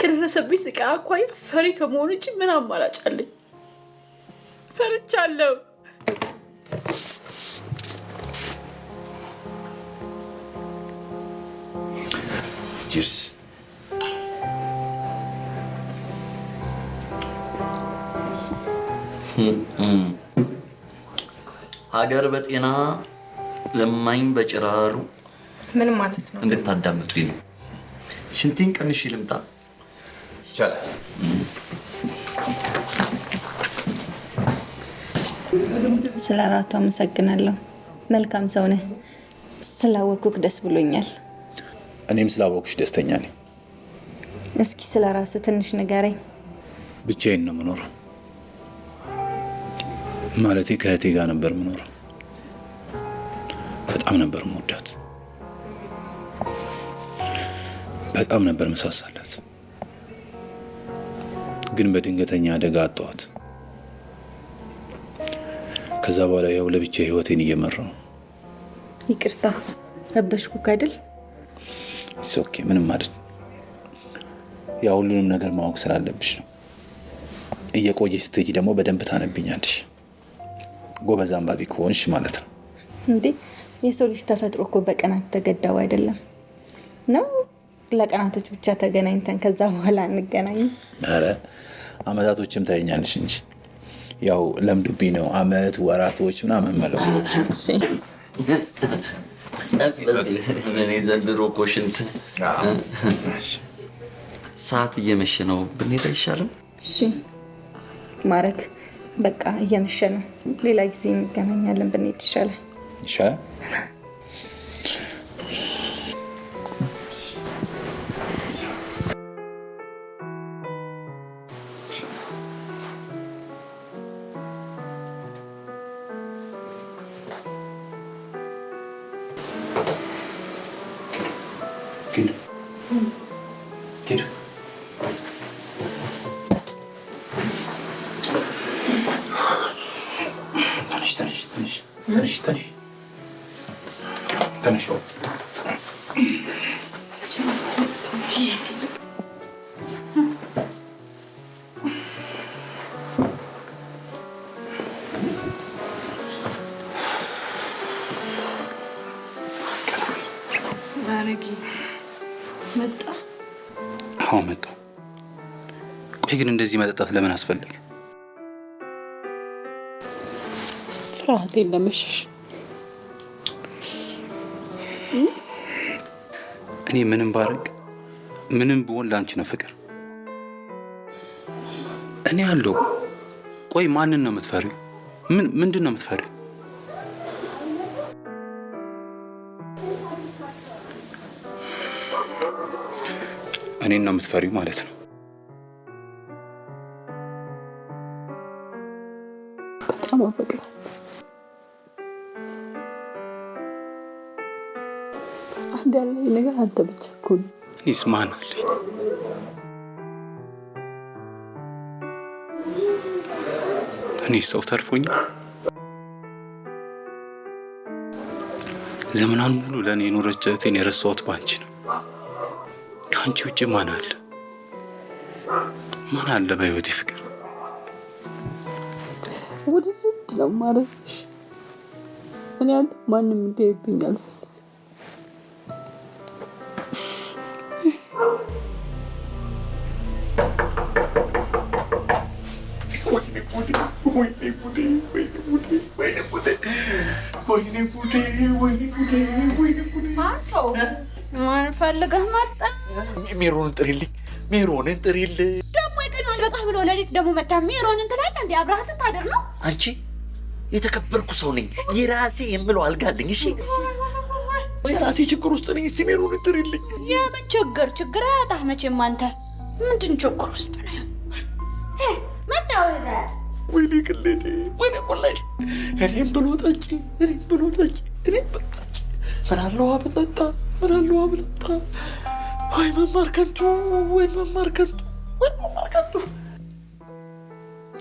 ከደረሰብኝ ስቃይ አኳያ ፈሪ ከመሆን ውጭ ምን አማራጭ አለኝ? ፈርቻለሁ። ቺርስ። ሀገር በጤና ለማኝ በጭራሩ ምን ማለት ነው? እንድታዳምጡኝ ነው። ሽንቴን ቀንሽ ልምጣ። ስለ እራቱ አመሰግናለሁ። መልካም ሰው ነህ። ስላወኩህ ደስ ብሎኛል። እኔም ስላወቅሽ ደስተኛ ነኝ። እስኪ ስለ ራስህ ትንሽ ንገረኝ። ብቻዬን ነው የምኖረው። ማለቴ ከእህቴ ጋር ነበር የምኖረው። በጣም ነበር የምወዳት፣ በጣም ነበር መሳሳላት። ግን በድንገተኛ አደጋ አጣኋት። ከዛ በኋላ ያው ለብቻ ህይወቴን እየመራው። ይቅርታ ረበሽኩህ አይደል? ኦኬ፣ ምንም አይደል። ያ ሁሉንም ነገር ማወቅ ስላለብሽ ነው። እየቆየሽ ስትሄጂ ደግሞ በደንብ ታነብኛለሽ። ጎበዝ አንባቢ ከሆንሽ ማለት ነው። እንዴ የሰው ልጅ ተፈጥሮ እኮ በቀናት ተገዳው አይደለም ነው? ለቀናቶች ብቻ ተገናኝተን ከዛ በኋላ እንገናኝ። አረ አመታቶችም ታየኛለሽ እንጂ ያው ለምዱብኝ ነው። አመት ወራቶች ምናምን መለው እኔ ዘንድሮ እኮ ሽንት ሰዓት እየመሸ ነው። ብንሄድ አይሻልም? እሺ ማረክ፣ በቃ እየመሸ ነው። ሌላ ጊዜ እንገናኛለን። ብንሄድ ይሻላል። ይሻላል። መጣ? አዎ መጣ። ቆይ ግን እንደዚህ መጠጣት ለምን አስፈለገ? ፍርሃቴን ለመሸሽ። እኔ ምንም ባረግ ምንም ብሆን ላንቺ ነው ፍቅር። እኔ አለው። ቆይ ማንን ነው የምትፈሪው? ምንድን ነው የምትፈሪው? እኔን ነው የምትፈሪው ማለት ነው። በጣም አፈቅራለሁ። አንድ ያለኝ ነገር አንተ ብቻ እኮ ነው። እኔስ ማን አለኝ? እኔስ ሰው ተርፎኛል። ዘመናን ሙሉ ለእኔ የኖረች እህቴን የረሳሁት ባንቺ ነው። ከአንቺ ውጭ ማን አለ? ማን አለ በህይወቴ ፍቅር? ውድድ ነው ማለትሽ። እኔ አንተ ማንም እንዲያይብኝ አልፈልግም። ማን ፈልገህ መጣ? ሜሮንን ጥሪልኝ፣ ሜሮንን ጥሪልኝ። ደግሞ የቀኑ አልበቃህ ብሎ ሌሊት ደግሞ መታ ሜሮንን ትላለህ እንዴ? አብረሃት ልታድር ነው? አንቺ የተከበርኩ ሰው ነኝ፣ የራሴ የምለው አልጋ አለኝ። እሺ የራሴ ችግር ውስጥ ነኝ። እስቲ ሜሮንን ጥሪልኝ። የምን ችግር? ችግር አያጣህ መቼም። አንተ ምንድን ችግር ውስጥ ነው? መጣው ዘ ወይኔ ቅሌቴ፣ ወይኔ ቆላጭ። እኔም ብሎ ጠጪ፣ እኔም ብሎ ጠጪ፣ እኔም ብሎ ጠጪ። ምናለው አበጠጣ፣ ምናለው አበጠጣ። ወይ መማር ከንቱ፣ ወይ መማር ከንቱ፣ ወይ መማር ከንቱ።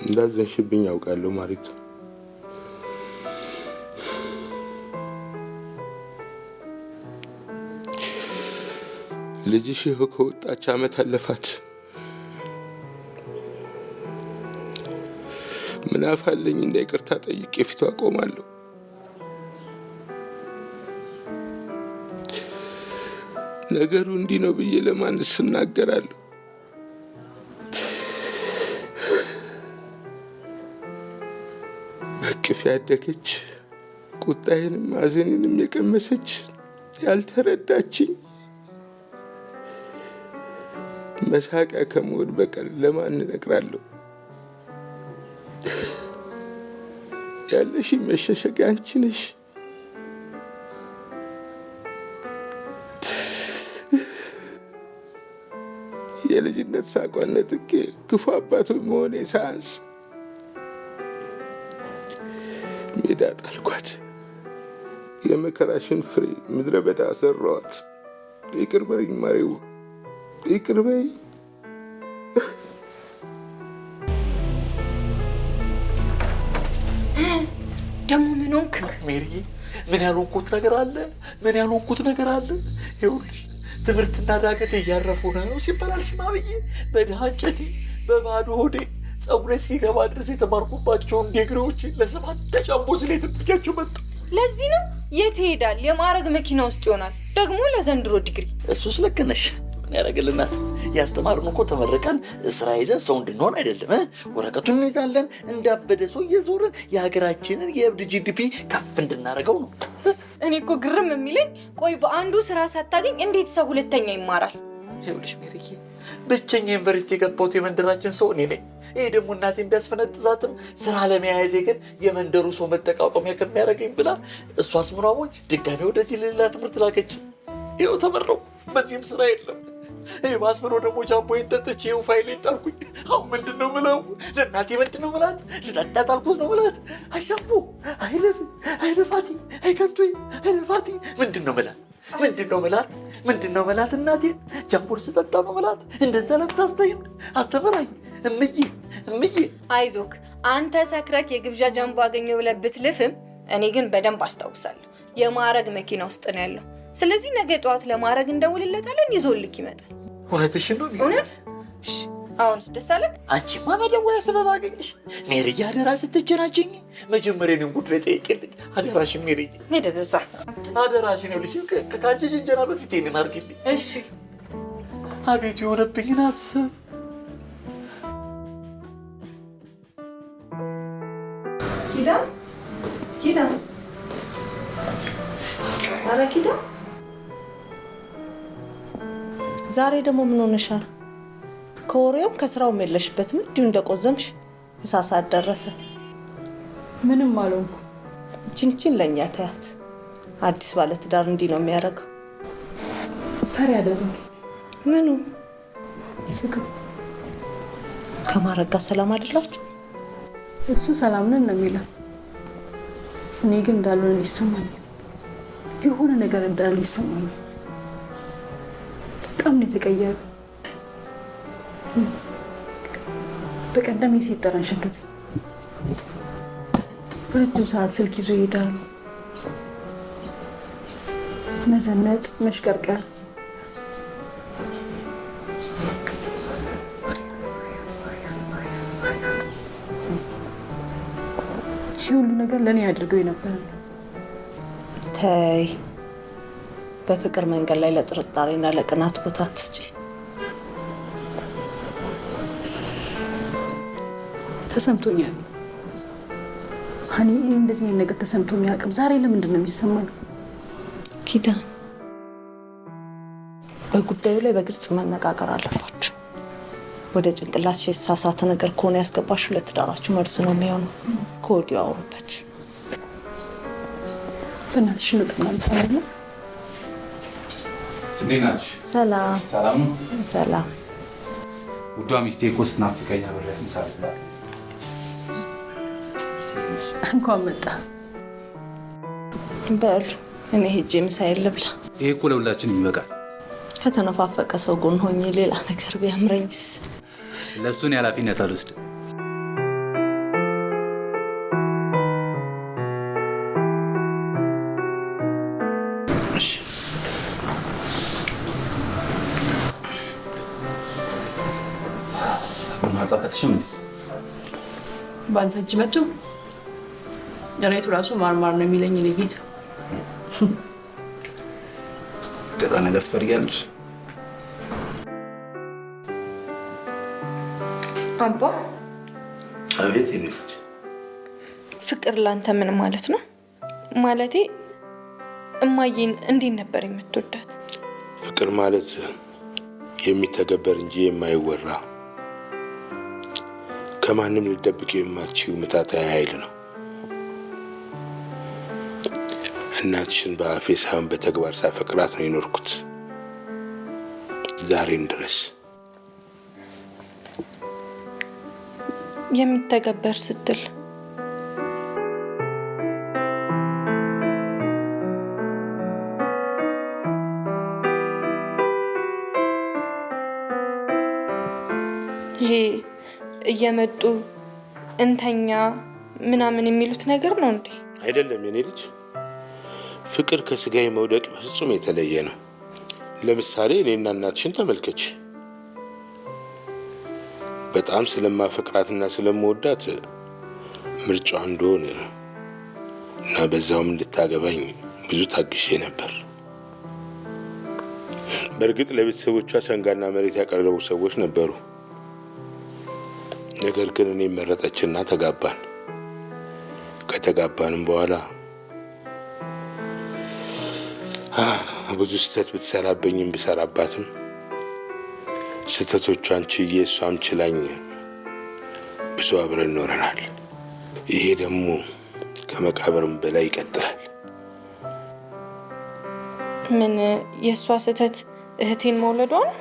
እንዳዘንሽብኝ ያውቃለሁ ማሪቱ። ልጅሽ ይኸው ከወጣች ዓመት አለፋት። ምን አፋለኝ እንደ ይቅርታ ጠይቄ ፊቷ ቆማለሁ። ነገሩ እንዲህ ነው ብዬ ለማንስ እናገራለሁ? በቅፍ ያደገች ቁጣዬንም ማዘኔንም የቀመሰች ያልተረዳችኝ መሳቂያ ከመሆን በቀር ለማን እነግራለሁ? ያለሽ መሸሸጊያ አንቺ ነሽ። የልጅነት ሳቋነት እቄ ክፉ አባቱ መሆኔ ሳያንስ ሜዳ ጣልኳት። የመከራሽን ፍሬ ምድረ በዳ ዘራኋት። ይቅር በይኝ ማሬው፣ ይቅር በይኝ። ደግሞ ምን ሆንክ ሜሪዬ? ምን ያልሆንኩት ነገር አለ? ምን ያልሆንኩት ነገር አለ? ይኸውልሽ ትምህርትና ዳገት እያረፉ ነው ሲባል አልሰማ ብዬ በድሃ እንጨቴ በባዶ ሆዴ ጸጉሬ ሲገባ ድረስ የተማርኩባቸውን ዲግሪዎች ለሰባት ተጫምቦ ስሌት ትርያቸው መጣ። ለዚህ ነው የት ይሄዳል? የማዕረግ መኪና ውስጥ ይሆናል። ደግሞ ለዘንድሮ ዲግሪ። እሱስ ልክ ነሽ። ምን ያደርግልናል? ያስተማርን እኮ ተመርቀን ስራ ይዘን ሰው እንድንሆን አይደለም። ወረቀቱን እንይዛለን፣ እንዳበደ ሰው እየዞርን የሀገራችንን የእብድ ጂዲፒ ከፍ እንድናደርገው ነው። እኔ እኮ ግርም የሚለኝ ቆይ በአንዱ ስራ ሳታገኝ እንዴት ሰው ሁለተኛ ይማራል? ይኸውልሽ ሜሪዬ፣ ብቸኛ ዩኒቨርሲቲ የገባሁት የመንደራችን ሰው እኔ ነኝ። ይሄ ደግሞ እናቴን ቢያስፈነጥዛትም ስራ ለመያዜ ግን የመንደሩ ሰው መጠቃቀሚያ ከሚያደርገኝ ብላ እሷስ ምኗሞኝ ድጋሚ ወደዚህ ሌላ ትምህርት ላከች። ይኸው ተመረው፣ በዚህም ስራ የለም። ይህ ማስመሮ ደግሞ ጃምቦዬን ጠጥቼ ይኸው ፋይሌን ጣልኩኝ። አሁን ምንድን ነው ምለው? ለእናቴ ምንድን ነው ምላት? ስጠጣ ጣልኩት ነው ምላት? አሻምቦ አይለፍ አይለፋቲ አይከንቱ አይለፋቲ ምንድን ነው ምላት? ምንድን ነው ምላት? ምንድን ነው ምላት? እናቴን ጃምቦን ስጠጣ ነው ምላት? እንደዛ ለምታስተይም አስተምራኝ እምዬ እምዬ። አይዞክ አንተ ሰክረክ የግብዣ ጃምቦ አገኘው ብለህ ብትልፍም እኔ ግን በደንብ አስታውሳለሁ። የማዕረግ መኪና ውስጥ ነው ያለው። ስለዚህ ነገ ጠዋት ለማዕረግ እንደውልለታለን፣ ይዞልክ ይመጣል። እውነትሽን ነው? እውነት። አሁንስ ደስ አለህ? አንቺማ መደወያ ሰበብ አገኘሽ ሜሪዬ። አደራ ስትጀናጀኝ መጀመሪያ እኔን ጉድ ጠይቂልኝ አደራሽን ሜሪዬ። ሄደዛ አደራሽን ይኸውልሽ፣ ከአንቺ ጅንጀና በፊት ይሄንን አድርጊልኝ እሺ። አቤት የሆነብኝን አስብ። ኪዳን ኪዳን፣ ኧረ ኪዳን፣ ዛሬ ደግሞ ምን ሆነሻል? ከወሬውም ከስራውም የለሽበትም። እንዲሁ እንደቆዘምሽ ምሳ ሰዓት ደረሰ። ምንም አልሆንኩ። ቺንቺን ለእኛ ተያት። አዲስ ባለትዳር እንዲህ ነው የሚያደርገው። ፈሪ ያደረገ ምኑ? ፍቅር። ከማረግ ጋር ሰላም አይደላችሁ? እሱ ሰላም ነን ነው የሚለው። እኔ ግን እንዳልሆነ ይሰማኛል። የሆነ ነገር እንዳለ ይሰማኛል። በጣም ነው የተቀየረ። በቀደም የሴት ጠረን ሸተተ። ረጅም ሰዓት ስልክ ይዞ ይሄዳል። መዘነጥ፣ መሽቀርቀር። ይህ ሁሉ ነገር ለእኔ ያድርገው የነበረ ነው። ተይ፣ በፍቅር መንገድ ላይ ለጥርጣሬና ለቅናት ቦታ አትስጪ። ተሰምቶኛል ሀኒ፣ እንደዚህ አይነት ነገር ተሰምቶኝ አያውቅም። ዛሬ ለምንድን ነው የሚሰማኝ? ኪዳን፣ በጉዳዩ ላይ በግልጽ መነጋገር አለባችሁ። ወደ ጭንቅላትሽ የተሳሳተ ነገር ከሆነ ያስገባችሁ ለትዳራችሁ መርዝ ነው የሚሆነው። ከወዲሁ አውሩበት። በእናትሽ እንጠናለን። እንዴት ናችሁ? ሰላም ሰላም ነው? ሰላም። ውዷ ሚስቴ እኮ ስትናፍቀኝ አብሬያት ምሳ ልብላ። እንኳን መጣ። በሉ እኔ ሄጄ ምሳዬን ልብላ። ይሄ እኮ ለሁላችንም ይበቃል። ከተነፋፈቀ ሰው ጎን ሆኜ ሌላ ነገር ቢያምረኝስ? ለእሱን ኃላፊነት አልወስድም። እሺ ማጣፈጥሽም በአንተ እጅ መጥቶ ሬቱ ራሱ ማርማር ነው የሚለኝ ለጌት ጥሩ ነገር ትፈልጊያለሽ? አባ አቤት ይልጅ ፍቅር ላንተ ምን ማለት ነው? ማለቴ እማዬን እንዴት ነበር የምትወዳት? ፍቅር ማለት የሚተገበር እንጂ የማይወራ ከማንም ልደብቀው የማትችይው ምታታዊ ኃይል ነው። እናትሽን በአፌ ሳይሆን በተግባር ሳፈቅራት ነው የኖርኩት ዛሬን ድረስ። የሚተገበር ስትል ይሄ እየመጡ እንተኛ ምናምን የሚሉት ነገር ነው እንዴ? አይደለም የኔ ልጅ። ፍቅር ከስጋዬ መውደቅ በፍጹም የተለየ ነው። ለምሳሌ እኔና እናትሽን ተመልከች። በጣም ስለማፈቅራትና ስለምወዳት ምርጫዋ እንደሆነ እና በዛውም እንድታገባኝ ብዙ ታግሼ ነበር። በእርግጥ ለቤተሰቦቿ ሰንጋና መሬት ያቀረቡ ሰዎች ነበሩ። ነገር ግን እኔ መረጠችና ተጋባን። ከተጋባንም በኋላ ብዙ ስህተት ብትሰራብኝም ብሰራባትም ስህተቶቿን ችዬ እሷም ችላኝ ብዙ አብረን ኖረናል። ይሄ ደግሞ ከመቃብርም በላይ ይቀጥላል። ምን የእሷ ስህተት እህቴን መውለዷ ነው?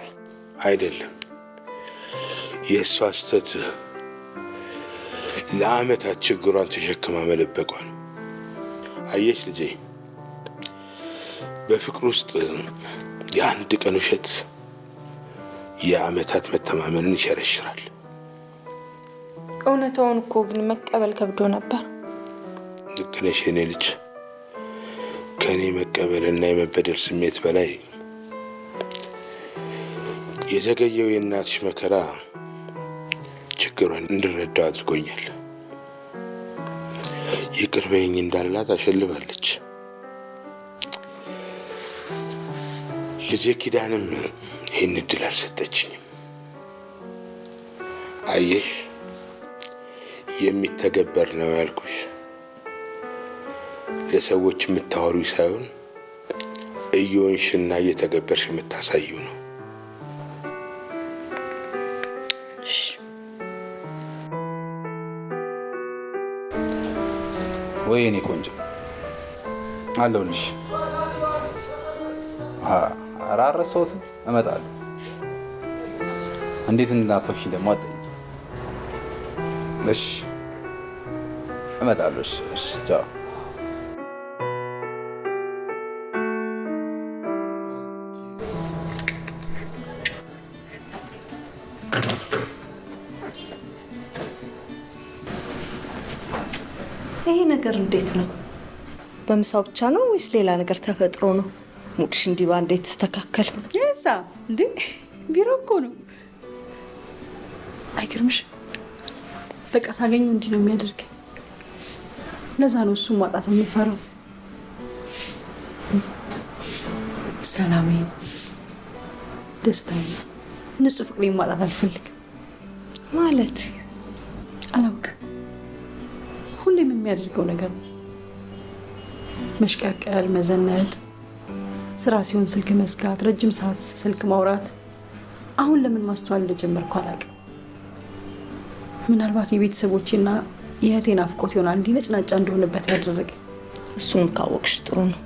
አይደለም፣ የእሷ ስህተት ለአመታት ችግሯን ተሸክማ መለበቋ ነው። አየሽ ልጄ፣ በፍቅር ውስጥ የአንድ ቀን ውሸት የአመታት መተማመንን ይሸረሽራል። እውነታውን እኮ ግን መቀበል ከብዶ ነበር። ልክ ነሽ የኔ ልጅ። ከእኔ መቀበልና የመበደል ስሜት በላይ የዘገየው የእናትሽ መከራ ችግሯን እንድረዳው አድርጎኛል። ይቅር በይኝ እንዳላት አሸልባለች። ልጄ ኪዳንም ይህን እድል አልሰጠችኝም። አየሽ፣ የሚተገበር ነው ያልኩሽ ለሰዎች የምታወሩ ሳይሆን እየሆንሽና እየተገበርሽ የምታሳዩ ነው። ወይ እኔ ቆንጆ አለሁልሽ። ኧረ አልረሳሁትም፣ እመጣለሁ። እንዴት እንድናፈቅሽኝ ደግሞ አትጠይቂኝ። እሺ እመጣለሁ። እሺ ቻው። ይሄ ነገር እንዴት ነው? በምሳው ብቻ ነው ወይስ ሌላ ነገር ተፈጥሮ ነው? ሙድሽ እንዲህ ባንዴ ተስተካከለ? የሳ እንዴ ቢሮ እኮ ነው። አይገርምሽ? በቃ ሳገኘው እንዲህ ነው የሚያደርገኝ። ለዛ ነው እሱን ማጣት የምፈራው። ሰላሜን፣ ደስታዬን፣ ንጹህ ፍቅሬን ማጣት አልፈልግም። ማለት አላውቅም። ሁሌም የሚያደርገው ነገር ነው። መሽቀርቀር፣ መዘነጥ፣ ስራ ሲሆን ስልክ መዝጋት፣ ረጅም ሰዓት ስልክ ማውራት። አሁን ለምን ማስተዋል እንደጀመርኩ አላውቅም። ምናልባት የቤተሰቦቼና የእህቴ ናፍቆት ይሆናል እንዲህ ነጭናጫ እንደሆነበት ያደረገ። እሱን ካወቅሽ ጥሩ ነው።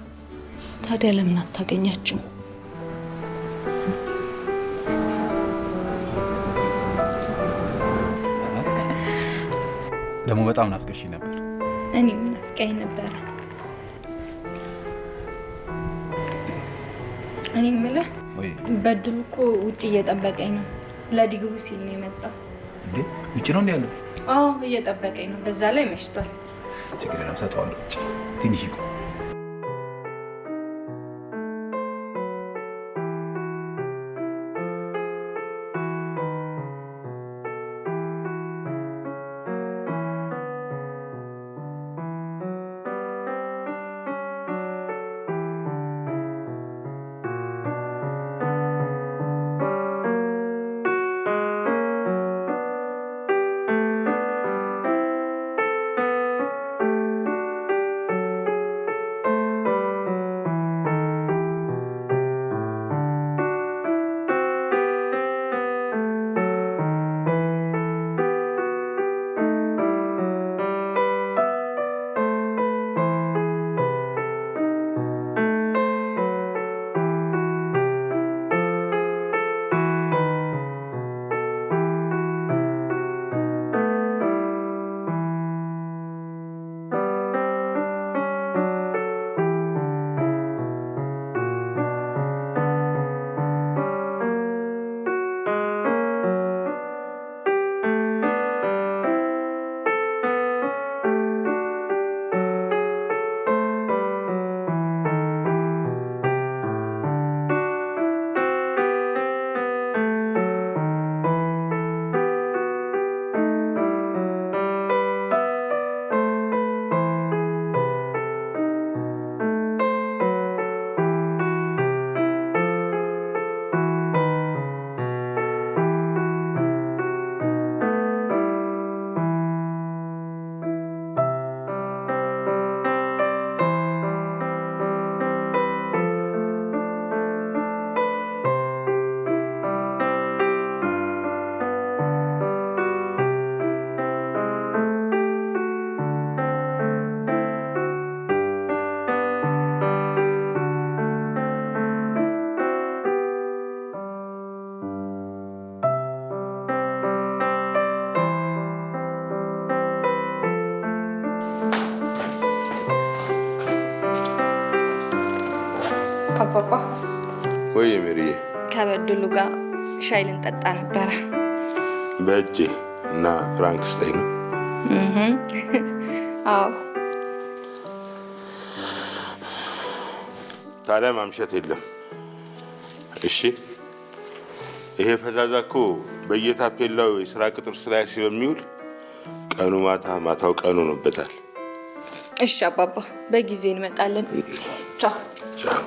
ታዲያ ለምን አታገኛችም? ደግሞ በጣም ናፍቀሽኝ ነበር። እኔም ናፍቀኝ ነበር። እኔ የምልህ በድሉ እኮ ውጭ እየጠበቀኝ ነው። ለዲግሩ ሲል ነው የመጣው። እንዴ ውጭ ነው እንዴ ያለው? አዎ እየጠበቀኝ ነው። በዛ ላይ መሽቷል። ችግር የለም፣ ሰጠዋለሁ። ትንሽ ይቆይ። አባባ ወይ ሜሪዬ፣ ከበድሉ ጋር ሻይ ልንጠጣ ነበረ። በእጄ እና ፍራንክስታይን ነው። አዎ ታዲያ ማምሸት የለም። እሺ ይሄ ፈዛዛ እኮ በየታፔላው የስራ ቅጥር ስራ ስለሚውል ቀኑ ማታ ማታው ቀኑ ሆኖበታል። እሺ አባባ በጊዜ እንመጣለን። ቻው ቻው።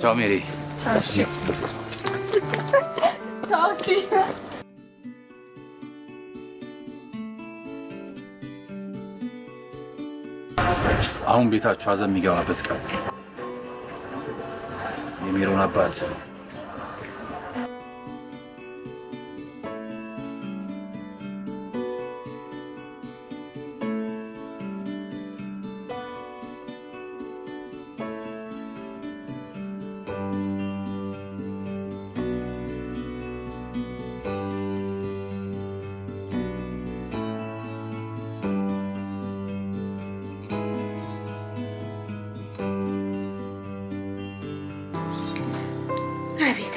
ቻው ሜሪ። ቻው። እሺ ቻው። እሺ አሁን ቤታችሁ ሀዘን የሚገባበት ቀን የሜሮን አባት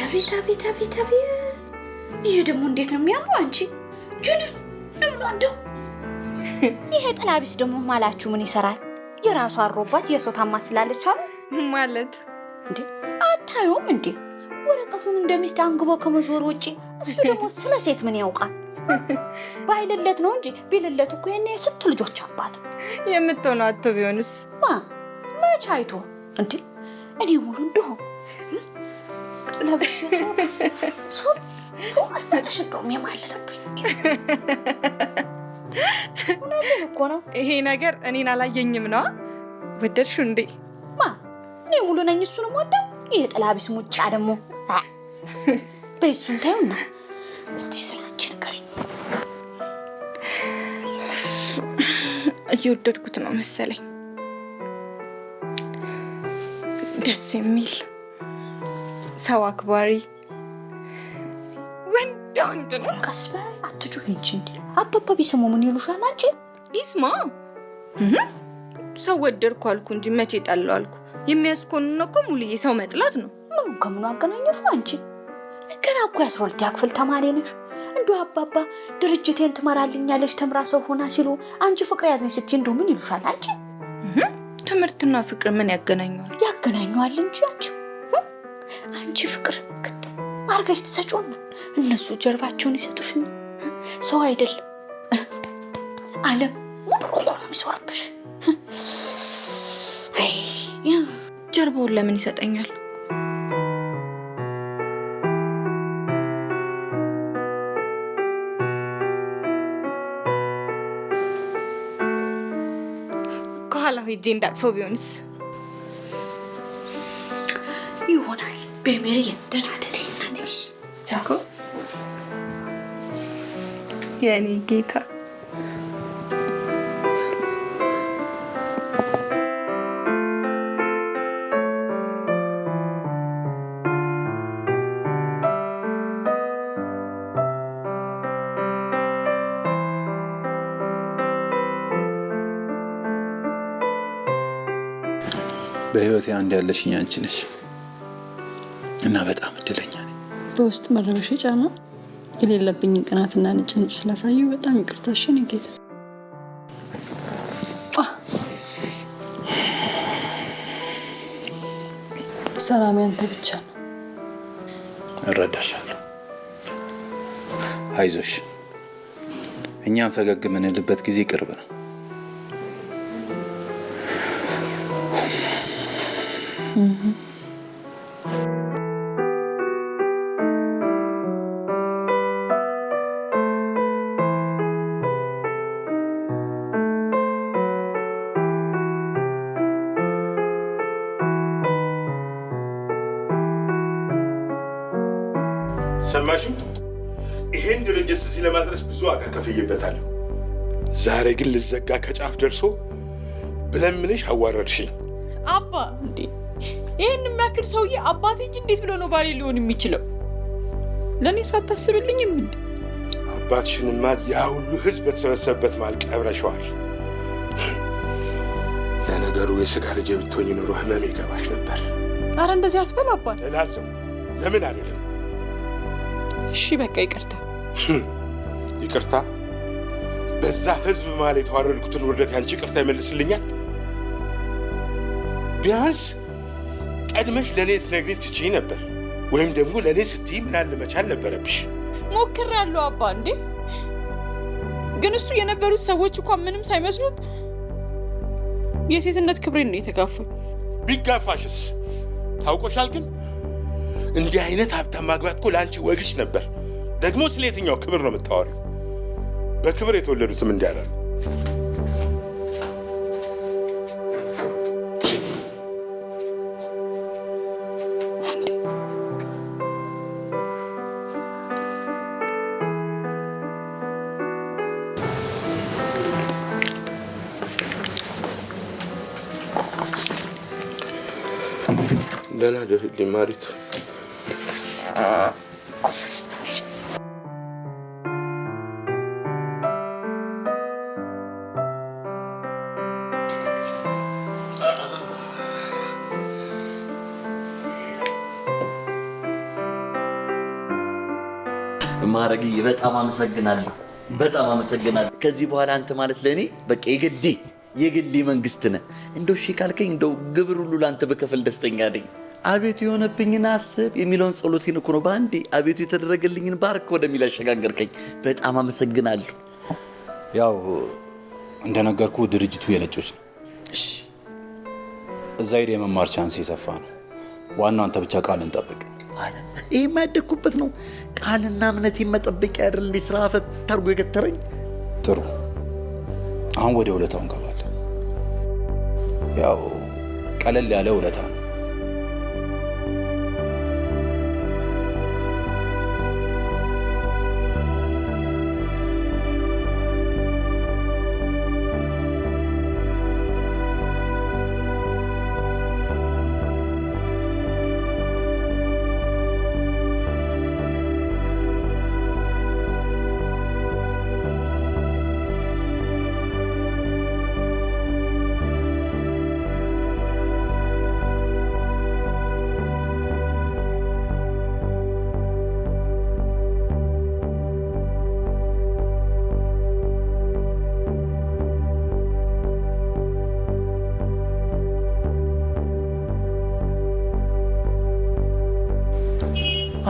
አቤት አቤት አቤት አቤት! ይሄ ደግሞ እንዴት ነው የሚያምረው! አንቺ ጁንን ንብሎ እንደው ይሄ ጥላቢስ ደግሞ ማላችሁ ምን ይሰራል? የራሱ አሮባት የሰው ታማስላለች አሉ ማለት እንዴ? አታዩም እንዴ? ወረቀቱን እንደሚስት አንግቦ ከመዞር ውጪ እሱ ደግሞ ስለ ሴት ምን ያውቃል? ባይልለት ነው እንጂ ቢልለት እኮ የኔ ስንት ልጆች አባት የምትሆነው አቶ ቢሆንስ መች አይቶ እንዴ? እኔ ሙሉ እንደሆነ ለብሽ ሶ ተወሰቅሽ እንደውም የማለለብኝ እውነቱን እኮ ነው። ይሄ ነገር እኔን አላየኝም ነው። ወደድሽው እንዴ? እኔ ሙሉ ነኝ፣ እሱንም ወደው። ይሄ ጥላቢስ ሙጫ ደግሞ በእሱን ታዩና እስቲ ስላንቺ ንገሪኝ። እየወደድኩት ነው መሰለኝ። ደስ የሚል ሰው አክባሪ ወንድ ነው። ቀስ በይ አትጩህ እንጂ እንዴ! አባባ ቢሰሙ ምን ይሉሻል? አንቺ ይስማ። ሰው ወደድኩ አልኩ እንጂ መቼ ጠላው አልኩ። የሚያስኮንነው እኮ ሙሉዬ ሰው መጥላት ነው። ምኑን ከምኑ አገናኘሽ? አንቺ ገና እኮ የ12ኛ ክፍል ተማሪ ነሽ። እንደው አባባ ድርጅቴን ትመራልኛለች ተምራ ሰው ሆና ሲሉ አንቺ ፍቅር ያዝኝ ስትይ እንደው ምን ይሉሻል? አንቺ ትምህርትና ፍቅር ምን ያገናኘዋል? ያገናኘዋል እንጂ አንቺ ፍቅር አርገሽ ትሰጪውና እነሱ ጀርባቸውን ይሰጡሽና ሰው አይደለም ዓለም ሙሉ እኮ ነው የሚዞርብሽ። አይ ጀርባውን ለምን ይሰጠኛል? ከኋላ ሂጄ እንዳቅፈው ቢሆንስ? ይሆናል። በሜሪ ደህና ደሪ እናትሽ ጃኮ የኔ ጌታ በህይወቴ አንድ ያለሽኝ አንቺ ነሽ እና በጣም እድለኛ ነኝ። በውስጥ መረበሽ ጫና የሌለብኝን ቅናትና ንጭንጭ ስላሳዩ በጣም ይቅርታሽን ጌታ። ሰላም ያንተ ብቻ ነው። እረዳሻለሁ። አይዞሽ፣ እኛም ፈገግ የምንልበት ጊዜ ቅርብ ነው። ሰማሽኝ? ይሄን ድርጅት እዚህ ለማድረስ ብዙ ዋጋ ከፍዬበታለሁ። ዛሬ ግን ልዘጋ ከጫፍ ደርሶ ብለምንሽ አዋረድሽኝ። አባ እንዴ ይሄን የሚያክል ሰውዬ አባቴ እንጂ እንዴት ብሎ ነው ባሌ ሊሆን የሚችለው? ለእኔ ሳታስብልኝም እንዴ? አባትሽንማ ያ ሁሉ ህዝብ በተሰበሰበበት መሃል ቀብረሸዋል። ለነገሩ የስጋ ልጅ ብትሆኝ ኖሮ ህመም ይገባሽ ነበር። አረ እንደዚህ አትበል አባት። እላለሁ። ለምን አይደለም? እሺ በቃ ይቅርታ። ይቅርታ? በዛ ህዝብ መሃል የተዋረድኩትን ውርደት ያንቺ ይቅርታ ይመልስልኛል? ቢያንስ ቀድመሽ ለእኔ ትነግሪኝ ትችይ ነበር። ወይም ደግሞ ለእኔ ስትይ ምናል መቻል ነበረብሽ። ሞክሬያለሁ አባ። እንዴ ግን እሱ የነበሩት ሰዎች እንኳን ምንም ሳይመስሉት የሴትነት ክብሬን ነው የተጋፉኝ። ቢጋፋሽስ ታውቆሻል። ግን እንዲህ አይነት ሀብታም ማግባት እኮ ለአንቺ ወግሽ ነበር። ደግሞ ስለ የትኛው ክብር ነው የምታወሪው? በክብር የተወለዱትም እንዲህ አላሉ። ደህና ደህልኝ ማሪቱ። ማረግዬ በጣም አመሰግናለሁ። በጣም አመሰግናለሁ። ከዚህ በኋላ አንተ ማለት ለእኔ በቃ የግሌ መንግስት ነህ። እንደው እሺ ካልከኝ እንደው ግብር ሁሉ ለአንተ በከፈል ደስተኛ ነኝ። አቤቱ የሆነብኝን አስብ የሚለውን ጸሎቴን እኮ ነው በአንዴ አቤቱ የተደረገልኝን ባርክ ወደሚል አሸጋገርከኝ። በጣም አመሰግናለሁ። ያው እንደነገርኩ ድርጅቱ የነጮች ነው። እሺ እዛ ሄደ የመማር ቻንስ የሰፋ ነው። ዋናው አንተ ብቻ ቃልን ጠብቅ። ይህ የማያደግኩበት ነው። ቃልና እምነቴን መጠበቂያ አይደል እንዴ ስራ ፈት ታርጎ የገተረኝ። ጥሩ፣ አሁን ወደ ውለታው እንገባለን። ያው ቀለል ያለ ውለታ ነው።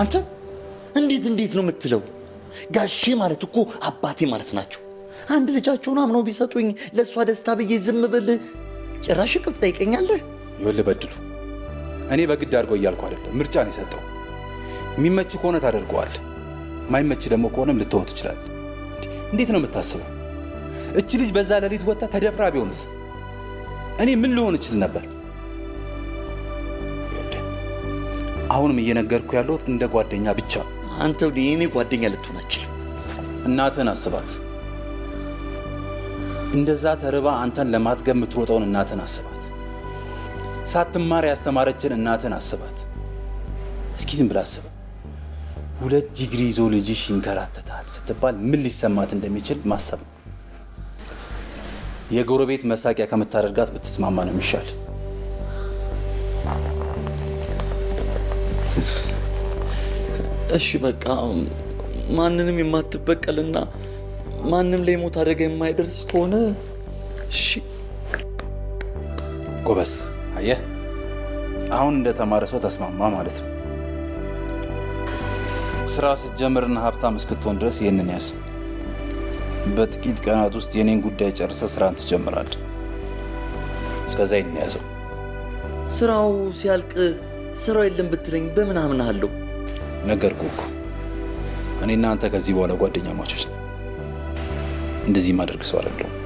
አንተ እንዴት ነው የምትለው? ጋሼ ማለት እኮ አባቴ ማለት ናቸው። አንድ ልጃቸውን አምነው ቢሰጡኝ ለእሷ ደስታ ብዬ ዝም ብል ጭራሽ ይቅርታ ጠይቀኛለህ? ይኸውልህ በድሉ፣ እኔ በግድ አድርገው እያልኩ አይደለም፣ ምርጫ ነው የሰጠው። የሚመች ከሆነ ታደርገዋል፣ ማይመች ደግሞ ከሆነም ልትወው ትችላለህ። እንዴት ነው የምታስበው? እች ልጅ በዛ ሌሊት ወጥታ ተደፍራ ቢሆንስ እኔ ምን ልሆን እችል ነበር? አሁንም እየነገርኩ ያለሁት እንደ ጓደኛ ብቻ። አንተ የኔ ጓደኛ ልትሆን አትችልም። እናትህን አስባት። እንደዛ ተርባ አንተን ለማትገብ የምትሮጠውን እናትህን አስባት። ሳትማር ያስተማረችን እናትህን አስባት። እስኪ ዝም ብለህ አስበው። 2 ዲግሪ ይዞ ልጅሽ ይንከራተታል ስትባል ምን ሊሰማት እንደሚችል ማሰብ ነው። የጎረቤት መሳቂያ ከምታደርጋት ብትስማማ ነው የሚሻል። እሺ በቃ ማንንም የማትበቀልና ማንም ላይ ሞት አደጋ የማይደርስ ከሆነ እሺ። ጎበስ፣ አየህ አሁን እንደተማረ ሰው ተስማማ ማለት ነው። ስራ ስትጀምርና ሀብታም እስክትሆን ድረስ ይህንን ያዝ። በጥቂት ቀናት ውስጥ የኔን ጉዳይ ጨርሰ ስራን ትጀምራለህ። እስከዛ ይህን ያዘው። ስራው ሲያልቅ ስራው የለም ብትለኝ በምን አምናለሁ? ነገርኩህ እኮ እኔና አንተ ከዚህ በኋላ ጓደኛ ማቾች ነን። እንደዚህ ማድረግ ሰው አይደለሁም።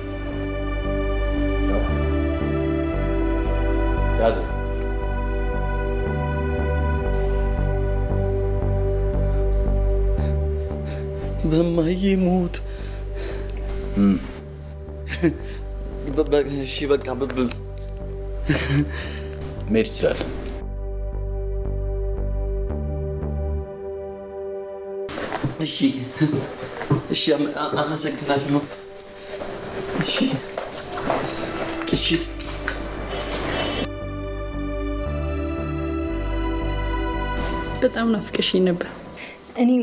ያዘው። በማዬ ሞት እሺ በቃ መሄድ ይችላል። እሺ እሺ፣ አመሰግናለሁ። እሺ እሺ። በጣም ናፍቀሽኝ ነበር። እኔም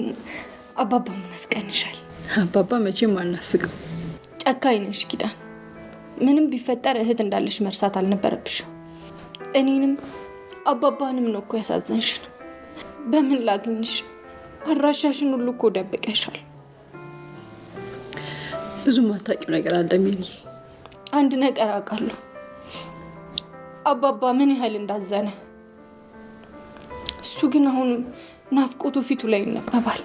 አባባ ናፍቀንሻል። አባባ መቼም አልናፍቅም። ጨካኝ ነሽ ኪዳን። ምንም ቢፈጠር እህት እንዳለሽ መርሳት አልነበረብሽም። እኔንም አባባንም ነው እኮ ያሳዘንሽን። በምን ላግኝሽ? አድራሻሽን ሁሉ እኮ ደብቀሻል። ብዙ ማታውቂው ነገር አለ ሜሪ። አንድ ነገር አውቃለሁ፣ አባባ ምን ያህል እንዳዘነ። እሱ ግን አሁንም ናፍቆቱ ፊቱ ላይ ይነበባል።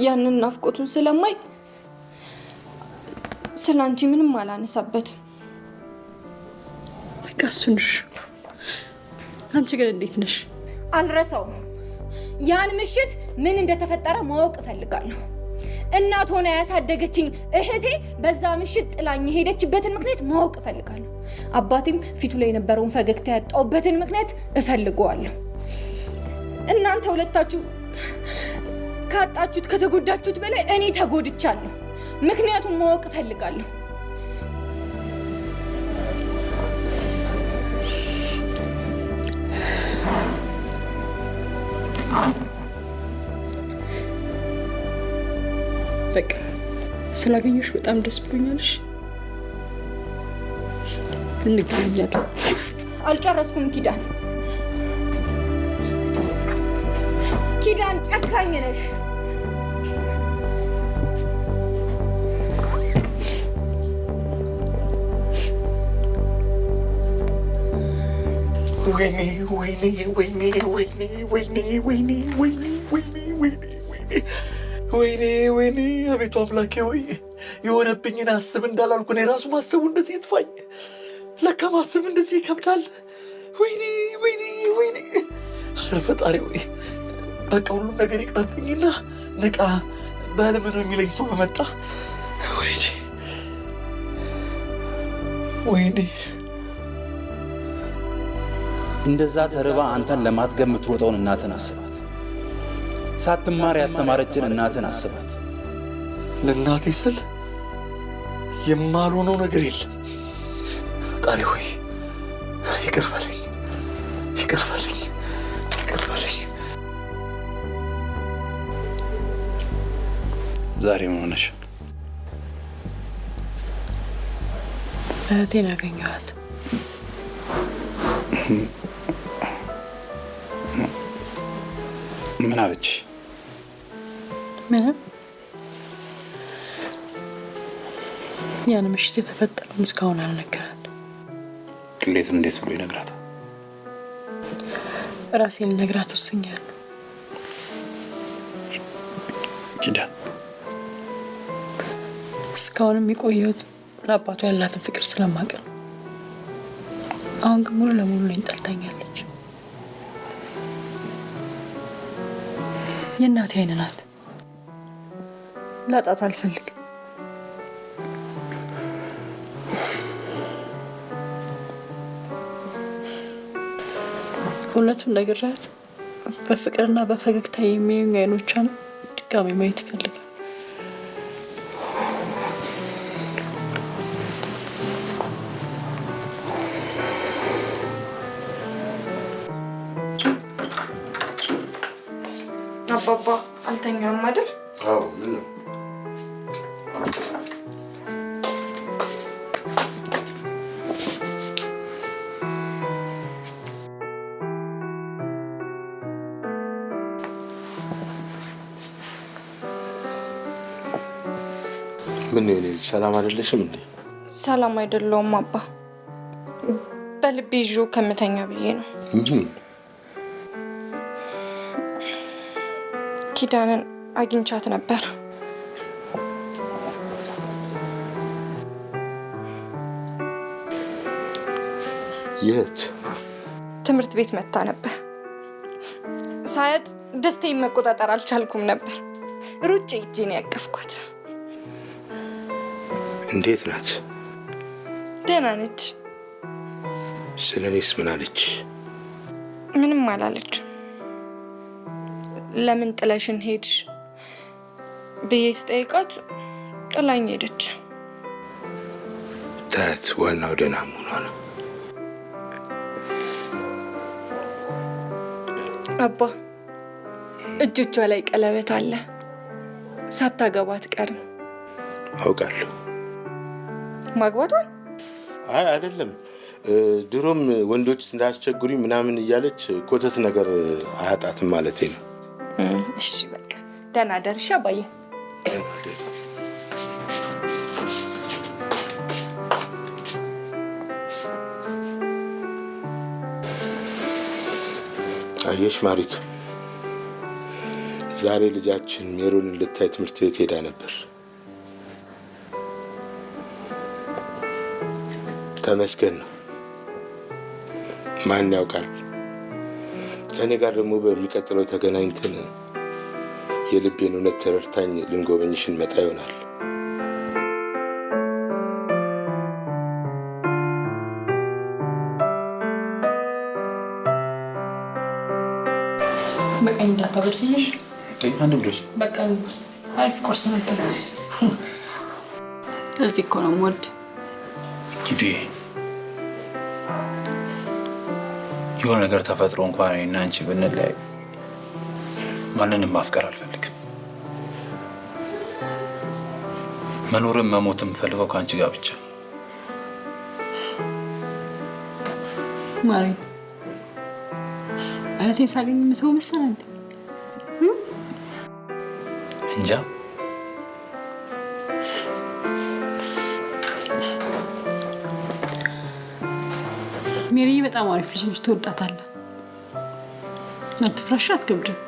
ያንን ናፍቆቱን ስለማይ ስላንቺ ምንም አላነሳበትም። በቃ እሱ ነሽ። አንቺ ግን እንዴት ነሽ? አልረሳውም። ያን ምሽት ምን እንደተፈጠረ ማወቅ እፈልጋለሁ። እናት ሆና ያሳደገችኝ እህቴ በዛ ምሽት ጥላኝ ሄደችበትን ምክንያት ማወቅ እፈልጋለሁ። አባቴም ፊቱ ላይ የነበረውን ፈገግታ ያጣውበትን ምክንያት እፈልገዋለሁ። እናንተ ሁለታችሁ ካጣችሁት ከተጎዳችሁት በላይ እኔ ተጎድቻለሁ። ምክንያቱም ማወቅ እፈልጋለሁ። በቃ ስላገኘሽ በጣም ደስ ብሎኛልሽ። እንገናኛለን። አልጨረስኩም ኪዳን። ኪዳን ጨካኝ ነሽ። ወይኔ ወይኔ ወይኔ ወይኔ ወይኔ ወይኔ ወይኔ ወይኔ ወይኔ ወይኔ ወይኔ! አቤቱ አምላኬ ሆይ የሆነብኝን አስብ እንዳላልኩ እኔ ራሱ ማሰቡ እንደዚህ ይጥፋኝ። ለካ ማሰብ እንደዚህ ይከብዳል። ወይኔ ወይኔ ወይኔ! ኧረ ፈጣሪ ሆይ በቃ ሁሉም ነገር ይቅረብኝና ነቃ በህልም ነው የሚለኝ ሰው በመጣ። ወይኔ ወይኔ! እንደዛ ተርባ አንተን ለማትገብ የምትሮጠውን እናትን አስባት። ሳትማር ያስተማረችን እናትን አስባት። ለእናቴ ስል የማልሆነው ነገር የለም። ፈጣሪ ሆይ ይቅር በለኝ፣ ይቅር በለኝ፣ ይቅር በለኝ። ዛሬ ምን ሆነሽ? እህቴን አገኘኋት። ምን አለች? ምንም። ያን ምሽት የተፈጠረውን እስካሁን አልነገራት። ቅሌቱን እንዴት ብሎ ይነግራታል? ራሴን ልነግራት ወስኛለሁ። ኪዳን፣ እስካሁንም የቆየሁት ለአባቱ ያላትን ፍቅር ስለማውቅ ነው። አሁን ግን ሙሉ ለሙሉ እኔን ጠልታኛለች። የእናቴ አይን ናት። ላጣት አልፈልግም። እውነቱን ነግሬያት በፍቅርና በፈገግታ የሚያዩኝ አይኖቿን ድጋሚ ማየት ይፈልጋል። አባባ አልተኛም አይደል? አዎ። ምን ነው? ምን ነው? ሰላም አይደለሽም እንዴ? ሰላም አይደለውም አባ። በልቤ ይዤው ከምተኛ ብዬ ነው። ኪዳንን አግኝቻት ነበር። የት? ትምህርት ቤት መታ ነበር። ሳያት ደስታዬን መቆጣጠር አልቻልኩም ነበር። ሩጬ እጄን ያቀፍኳት። እንዴት ናት? ደህና ነች። ስለ እኔስ ምን አለች? ምንም አላለች። ለምን ጥለሽን ሄድሽ ብዬ ስጠይቃት ጥላኝ ሄደች። ታት ዋናው ደህና መሆኗ ነው። አባ እጆቿ ላይ ቀለበት አለ። ሳታገባ አትቀርም። አውቃለሁ። ማግባቷን? አይ አይደለም፣ ድሮም ወንዶች እንዳያስቸግሩኝ ምናምን እያለች ኮተት ነገር አያጣትም ማለቴ ነው። እሺ በቃ ደህና ደርሻ አባዬ። አየሽ ማሪቱ፣ ዛሬ ልጃችን ሜሮንን ልታይ ትምህርት ቤት ሄዳ ነበር። ተመስገን ነው። ማን ያውቃል፣ ከእኔ ጋር ደግሞ በሚቀጥለው ተገናኝተን የልቤን እውነት ተረድታኝ ልንጎበኝሽ እንመጣ ይሆናል። በቀኝ እንዳታጎርስልሽ። አንድ ብሎች በቃ አሪፍ ቁርስ ነበር። እዚህ እኮ ነው የምወድ። ጊዜ የሆነ ነገር ተፈጥሮ እንኳን እኔና አንቺ ብንለያይ ማንንም ማፍቀር አልፈልግም። መኖርም መሞትም ፈልገው ከአንቺ ጋር ብቻ። ማሪ እህቴን ሳገኝ የምትሆን መሰለህ እንዴ? እንጃ። ሜሪዬ በጣም አሪፍ ልጅ ነች፣ ትወዳታለህ። አትፍራሽ፣ አትከብድም።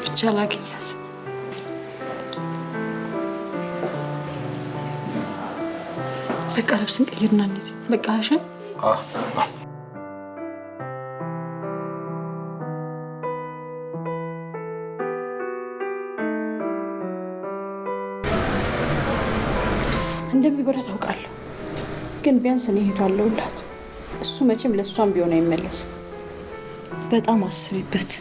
ብቻ ላግኛት። በቃ ልብስን ቀይርና እንሂድ። በቃ እሺ። እንደሚጎዳ ታውቃለሁ፣ ግን ቢያንስ እኔ እህቷ አለሁላት። እሱ መቼም ለእሷም ቢሆን አይመለስም። በጣም አስቢበት።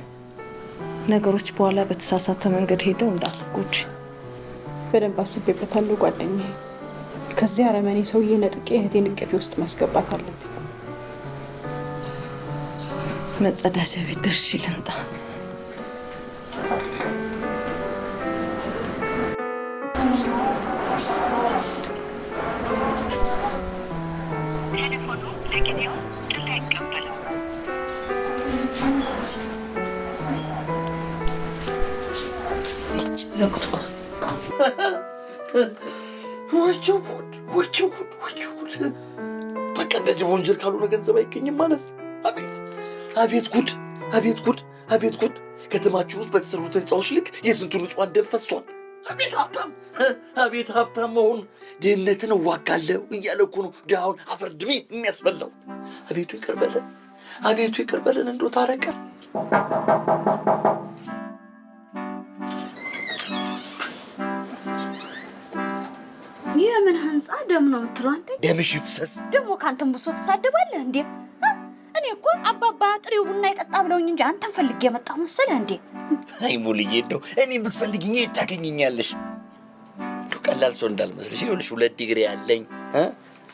ነገሮች በኋላ በተሳሳተ መንገድ ሄደው እንዳትጎጂ። በደንብ አስቤበታለሁ ጓደኛዬ። ከዚህ አረመኔ ሰውዬ ነጥቄ እህቴን እቅፌ ውስጥ ማስገባት አለብኝ። መጸዳጃ ቤት ደርሼ ልምጣ። ቴሌፎኑ ለጊዜው ጥሪ አይቀበልም። ዘግቶ ወቸው ጉድ፣ ወቸው ጉድ፣ ወቸው ጉድ። በቃ እንደዚህ በወንጀል ካልሆነ ገንዘብ አይገኝም ማለት ነው። አቤት አቤት ጉድ፣ አቤት ጉድ፣ አቤት ጉድ። ከተማችን ውስጥ በተሰሩት ህንፃዎች ልክ የስንቱ ንጹሐን ደም ፈሷል። አቤት ሀብታም፣ አቤት ሀብታም መሆን። ድህነትን እዋጋለሁ እያለ እኮ ነው ድሃውን አፈር ድሜ የሚያስበላው። አቤቱ ይቅር በለን፣ አቤቱ ይቅር በለን። እንደው ታረቀ የምን ህንፃ ደም ነው የምትለው አንተ? ደምሽ ይፍሰስ። ደግሞ ከአንተም ብሶ ትሳደባለህ እንዴ? እኔ እኮ አባባ ጥሬው ቡና የጠጣ ብለውኝ እንጂ አንተን ፈልጌ የመጣሁ መሰለህ እንዴ? አይ ሙልዬ፣ እንደው እኔ ብትፈልጊኝ የት ታገኘኛለሽ? እንደው ቀላል ሰው እንዳልመስልሽ። ይኸውልሽ 2 ዲግሪ ያለኝ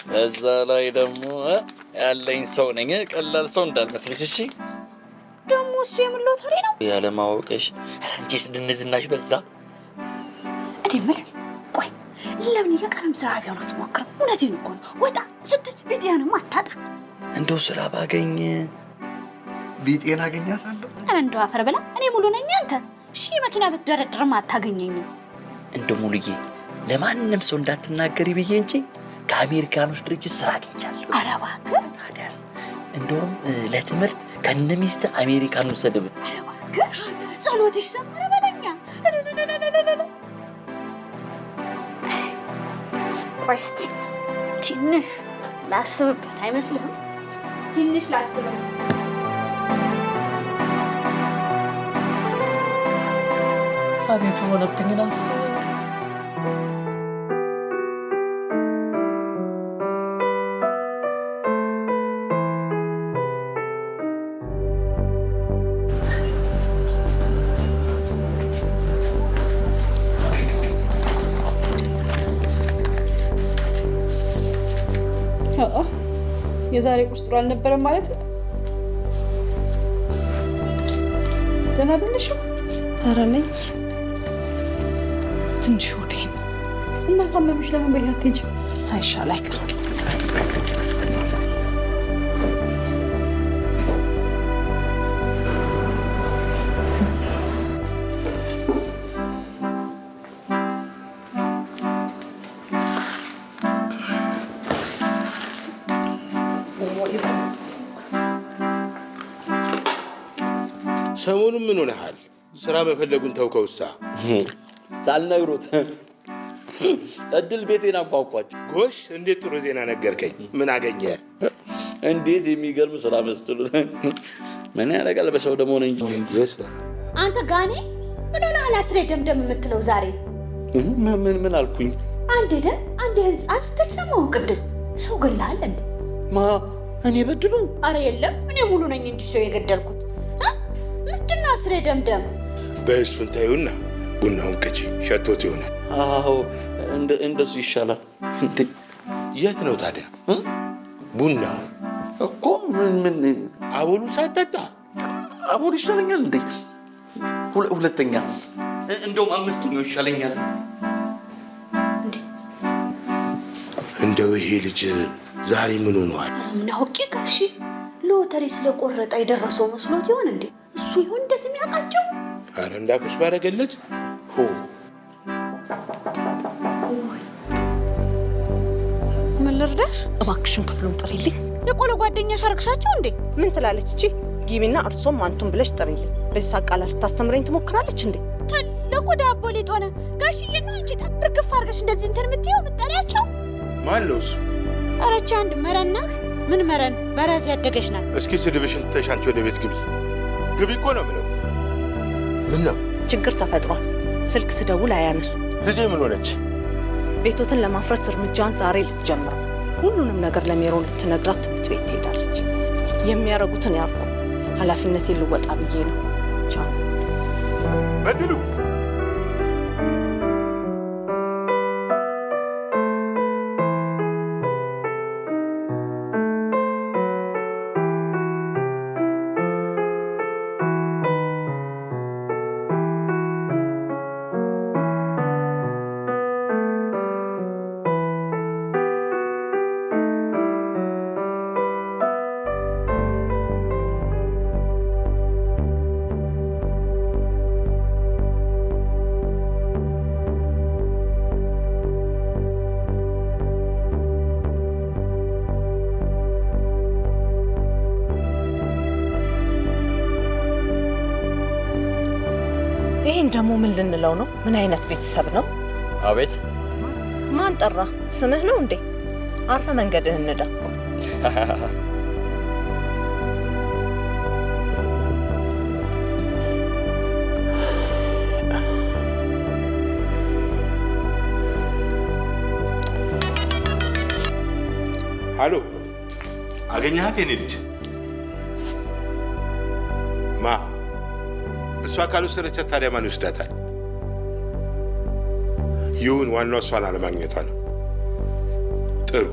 በዛ ላይ ደግሞ ያለኝ ሰው ነኝ። ቀላል ሰው እንዳልመስልሽ እሺ። ደግሞ እሱ የምን ሎተሪ ነው? ያለማወቅሽ። ኧረ አንቺስ ድንዝናሽ በዛ። እኔ የምልህ ቆይ ለምን የቀለም ስራ ቢሆን አትሞክርም? እውነቴን እኮ ነው። ወጣ ስትል ቤትያንም አታጣ። እንደው ስራ ባገኝ ቤቴን አገኛታለሁ። ኧረ እንደው አፈር ብላ። እኔ ሙሉ ነኝ። አንተ መኪና ብትደረድርም አታገኘኝም። እንደው ሙሉዬ ለማንም ሰው እንዳትናገሪ ብዬ እንጂ ከአሜሪካኖች ድርጅት ስራ አግኝቻለሁ። ኧረ እባክህ። ታዲያስ እንደውም ለትምህርት ከነሚስት አሜሪካን ወሰደ። ኧረ እባክህ ጸሎትሽ ሰመረ በለኛ። ቆይ እስኪ ትንሽ ላስብበት አይመስልህም? ትንሽ ላስብበት። አቤቱ ሆነብኝን አስብ። የዛሬ ቁርስ ጥሩ አልነበረም ማለት ነው። ደህና አይደለሽም? ኧረ ነኝ ትንሽ ሆዴን እና ካመመሽ ለምን ቤት አትሄጂም? ሳይሻል አይቀርም። ሰሞኑን ምን ሆነሃል? ስራ መፈለጉን ተውከውሳ? ሳልነግሮት እድል ቤቴን አቋቋች። ጎሽ፣ እንዴት ጥሩ ዜና ነገርከኝ። ምን አገኘ? እንዴት የሚገርም ስራ መስጥሉት። ምን ያደርጋል በሰው ደግሞ ነው እንጂ። አንተ ጋኔ ምን ሆነሃል? አስሬ ደምደም የምትለው ዛሬ ምን አልኩኝ? አንዴ ደም አንዴ ህንፃ ስትል ሰማሁ ቅድም። ሰው ገላሃል እንዴ? እኔ በድሉ? አረ የለም እኔ ሙሉ ነኝ እንጂ ሰው የገደልኩት ምንድነው? አስሬ ደምደም በእሱን ታዩና ቡናውን ቅጂ፣ ሸቶት ይሆናል። አዎ እንደሱ ይሻላል። የት ነው ታዲያ ቡናው? እኮ ምን አቦሉን ሳትጠጣ? አቦል ይሻለኛል እንዴ? ሁለተኛ እንደውም አምስተኛው ይሻለኛል። እንደው ይሄ ልጅ ዛሬ ምን ሆነዋል? ምን አውቄ ጋሺ፣ ሎተሪ ስለቆረጠ የደረሰው መስሎት ይሆን እንዴ? እሱ ይሆን እንደዚህ የሚያውቃቸው? አረ እንዳፍሽ ባረገለት። ሆ ምን ልርዳሽ? እባክሽን ክፍሉን ጥሪልኝ። የቆሎ ጓደኛሽ አረግሻቸው እንዴ? ምን ትላለች እቺ? ጊቢና እርሶም አንቱን ብለሽ ጥሪልኝ። በዚህ ቃላት ልታስተምረኝ ትሞክራለች እንዴ? ትልቁ ዳቦ ሊጥ ሆነ። ጋሽዬ ነው አንቺ ጠብር ግፍ አድርገሽ እንደዚህ እንትን የምትይው የምትጠሪያቸው? ማን ነው እሱ? ጠረቻ አንድ መረን ናት። ምን መረን? በራስ ያደገች ናት። እስኪ ስድብሽን ትተሽ አንቺ ወደ ቤት ግቢ። ግቢ እኮ ነው የምለው። ምን ነው? ችግር ተፈጥሯል። ስልክ ስደውል አያነሱ። ልጄ ምን ሆነች? ቤቶትን ለማፍረስ እርምጃዋን ዛሬ ልትጀምር ነው። ሁሉንም ነገር ለሜሮን ልትነግራት ትምህርት ቤት ትሄዳለች። የሚያረጉትን ያርጉ። ኃላፊነቴን ልወጣ ብዬ ነው። ቻው በድሉ። ይህን ደግሞ ምን ልንለው ነው? ምን አይነት ቤተሰብ ነው? አቤት። ማን ጠራ? ስምህ ነው እንዴ? አርፈ መንገድህን ንዳ። ሃሎ፣ አገኘሃት የኔ ልጅ? ማ እሷ ካልወሰደቻት ታዲያ ማን ይወስዳታል? ይሁን፣ ዋናው እሷን አለማግኘቷ ነው። ጥሩ።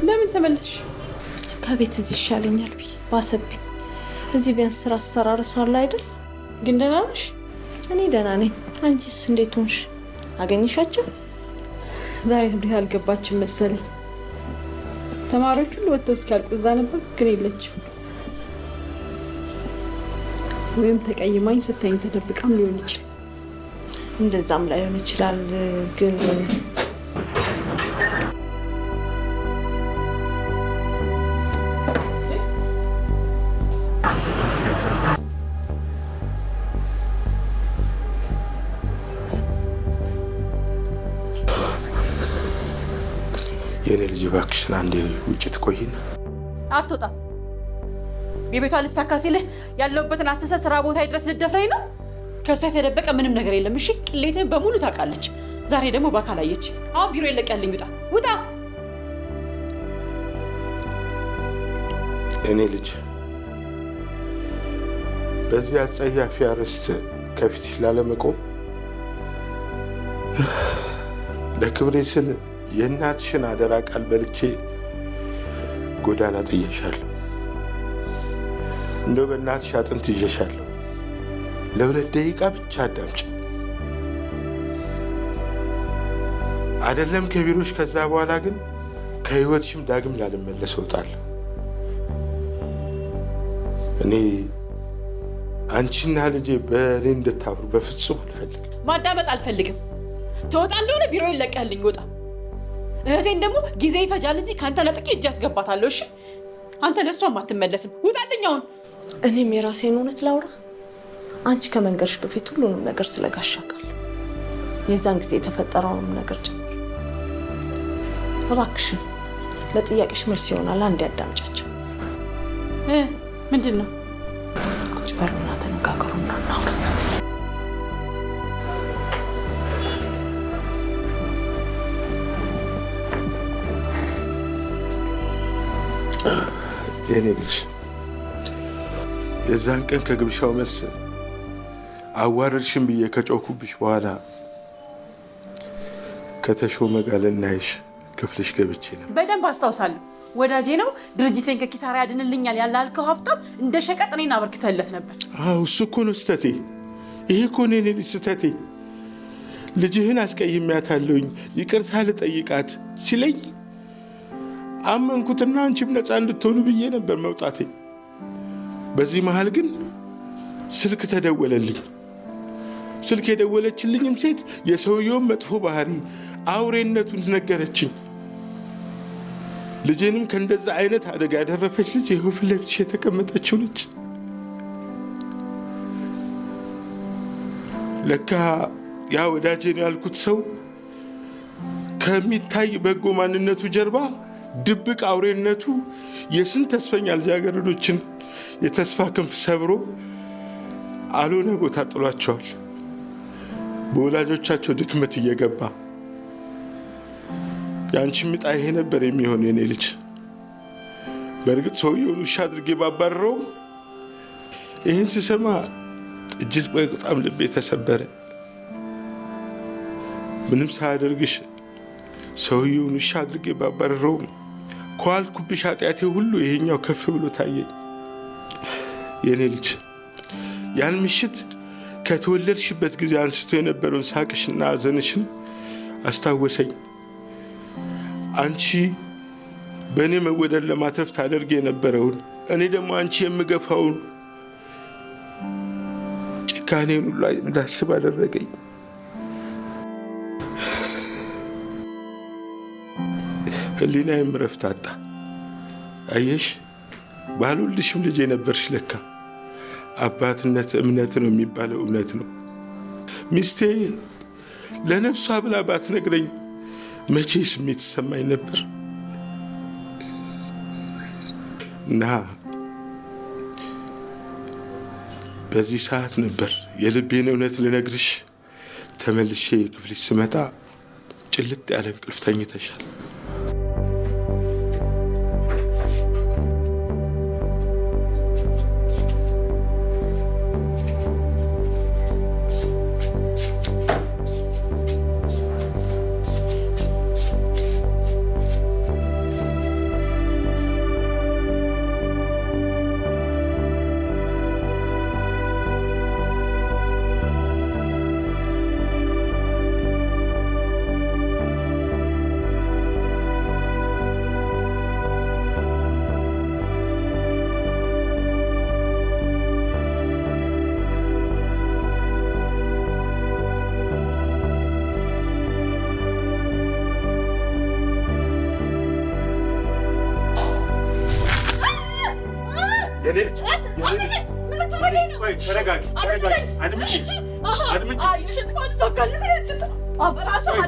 ለምን ተመለሽ? ከቤት እዚህ ይሻለኛል ብዬ ባሰብኝ። እዚህ ቢያንስ ስራ አሰራርሳለሁ አይደል? ግን ደህና ነሽ? እኔ ደህና ነኝ። አንቺስ እንዴት ሆንሽ? አገኘሻቸው? ዛሬ ትምህርት አልገባችም መሰለኝ። ተማሪዎች ሁሉ ወጥተው እስኪያልቁ እዛ ነበር፣ ግን የለችም። ወይም ተቀይማኝ ስታይኝ ተደብቃም ሊሆን ይችላል። እንደዛም ላይሆን ይችላል። ግን እባክሽን አንዴ ውጭ ትቆይና። አትወጣም። የቤቷ ልሳካ ሲልህ ያለውበትን አሰሰ ስራ ቦታ ድረስ ልደፍረኝ ነው? ከእሷ የተደበቀ ምንም ነገር የለም። እሺ ቅሌትን በሙሉ ታውቃለች። ዛሬ ደግሞ በአካል አየች። አሁን ቢሮ ይለቀልኝ። ውጣ ውጣ! እኔ ልጅ በዚህ አጸያፊ አርዕስት ከፊትሽ ላለመቆም ለክብሬ ስል የእናትሽን አደራ ቃል በልቼ ጎዳና ጥየሻለሁ። እንደው በእናትሽ አጥንት ይዤሻለሁ። ለ2 ደቂቃ ብቻ አዳምጪ። አይደለም ከቢሮሽ፣ ከዛ በኋላ ግን ከህይወትሽም ዳግም ላልመለስ እወጣለሁ። እኔ አንቺና ልጄ በእኔ እንድታብሩ በፍጹም አልፈልግም። ማዳመጥ አልፈልግም። ተወጣ እንደሆነ ቢሮ ይለቀልኝ። ውጣ! እህቴን ደግሞ ጊዜ ይፈጃል እንጂ ከአንተ ነጥቄ እጅ ያስገባታለሁ። እሺ አንተ ለእሷም አትመለስም። ውጣልኝ አሁን። እኔም የራሴን እውነት ላውራ። አንቺ ከመንገርሽ በፊት ሁሉንም ነገር ስለጋሻቃል የዛን ጊዜ የተፈጠረውንም ነገር ጭምር። እባክሽን ለጥያቄሽ መልስ ይሆናል። አንዴ አዳምጫቸው። ምንድን ነው? ቁጭ በሉና ተነጋገሩና እናውራ። የኔ ልጅ የዛን ቀን ከግብሻው መልስ አዋረድሽን ብዬ ከጮኩብሽ በኋላ ከተሾመ ጋር ልናይሽ ክፍልሽ ገብቼ ነው። በደንብ አስታውሳለሁ። ወዳጄ ነው፣ ድርጅቴን ከኪሳራ ያድንልኛል ያላልከው ሀብታም እንደ ሸቀጥ እኔን አበርክተለት ነበር። አዎ እሱ እኮ ነው ስህተቴ። ይሄ እኮ ነው የኔ ልጅ ስህተቴ። ልጅህን አስቀይሜያታለሁኝ ይቅርታ ልጠይቃት ሲለኝ አመንኩትና አንቺም ነፃ እንድትሆኑ ብዬ ነበር መውጣቴ። በዚህ መሃል ግን ስልክ ተደወለልኝ። ስልክ የደወለችልኝም ሴት የሰውየውን መጥፎ ባህሪ አውሬነቱን ነገረችኝ። ልጄንም ከእንደዛ አይነት አደጋ ያደረፈች ልጅ ይኸው ፊት ለፊትሽ የተቀመጠችው ልጅ ለካ ያ ወዳጄ ነው ያልኩት ሰው ከሚታይ በጎ ማንነቱ ጀርባ ድብቅ አውሬነቱ የስንት ተስፈኛ ልጃገረዶችን የተስፋ ክንፍ ሰብሮ አልሆነ ቦታ ጥሏቸዋል። በወላጆቻቸው ድክመት እየገባ ያንቺ ምጣ ይሄ ነበር የሚሆን የኔ ልጅ። በእርግጥ ሰውየውን ውሻ አድርጌ ባባረረው ይህን ስሰማ እጅግ በጣም ልቤ ተሰበረ። ምንም ሳያደርግሽ ሰውየውን ውሻ አድርጌ ባባረረው ከዋልኩብሽ ኃጢአቴ ሁሉ ይሄኛው ከፍ ብሎ ታየኝ። የኔ ልጅ ያን ምሽት ከተወለድሽበት ጊዜ አንስቶ የነበረውን ሳቅሽና ሐዘንሽን አስታወሰኝ። አንቺ በእኔ መወደድ ለማትረፍ ታደርግ የነበረውን እኔ ደግሞ አንቺ የምገፋውን ጭካኔን ሁሉ እንዳስብ አደረገኝ። ህሊናዬም እረፍት አጣ። አየሽ፣ ባልወልድሽም ልጄ ነበርሽ ለካ። አባትነት እምነት ነው የሚባለው እውነት ነው። ሚስቴ ለነፍሷ ብላ ባትነግረኝ መቼ ስሜት ይሰማኝ ነበር። እና በዚህ ሰዓት ነበር የልቤን እውነት ልነግርሽ ተመልሼ ክፍልሽ ስመጣ ጭልጥ ያለ እንቅልፍ ተኝተሻል።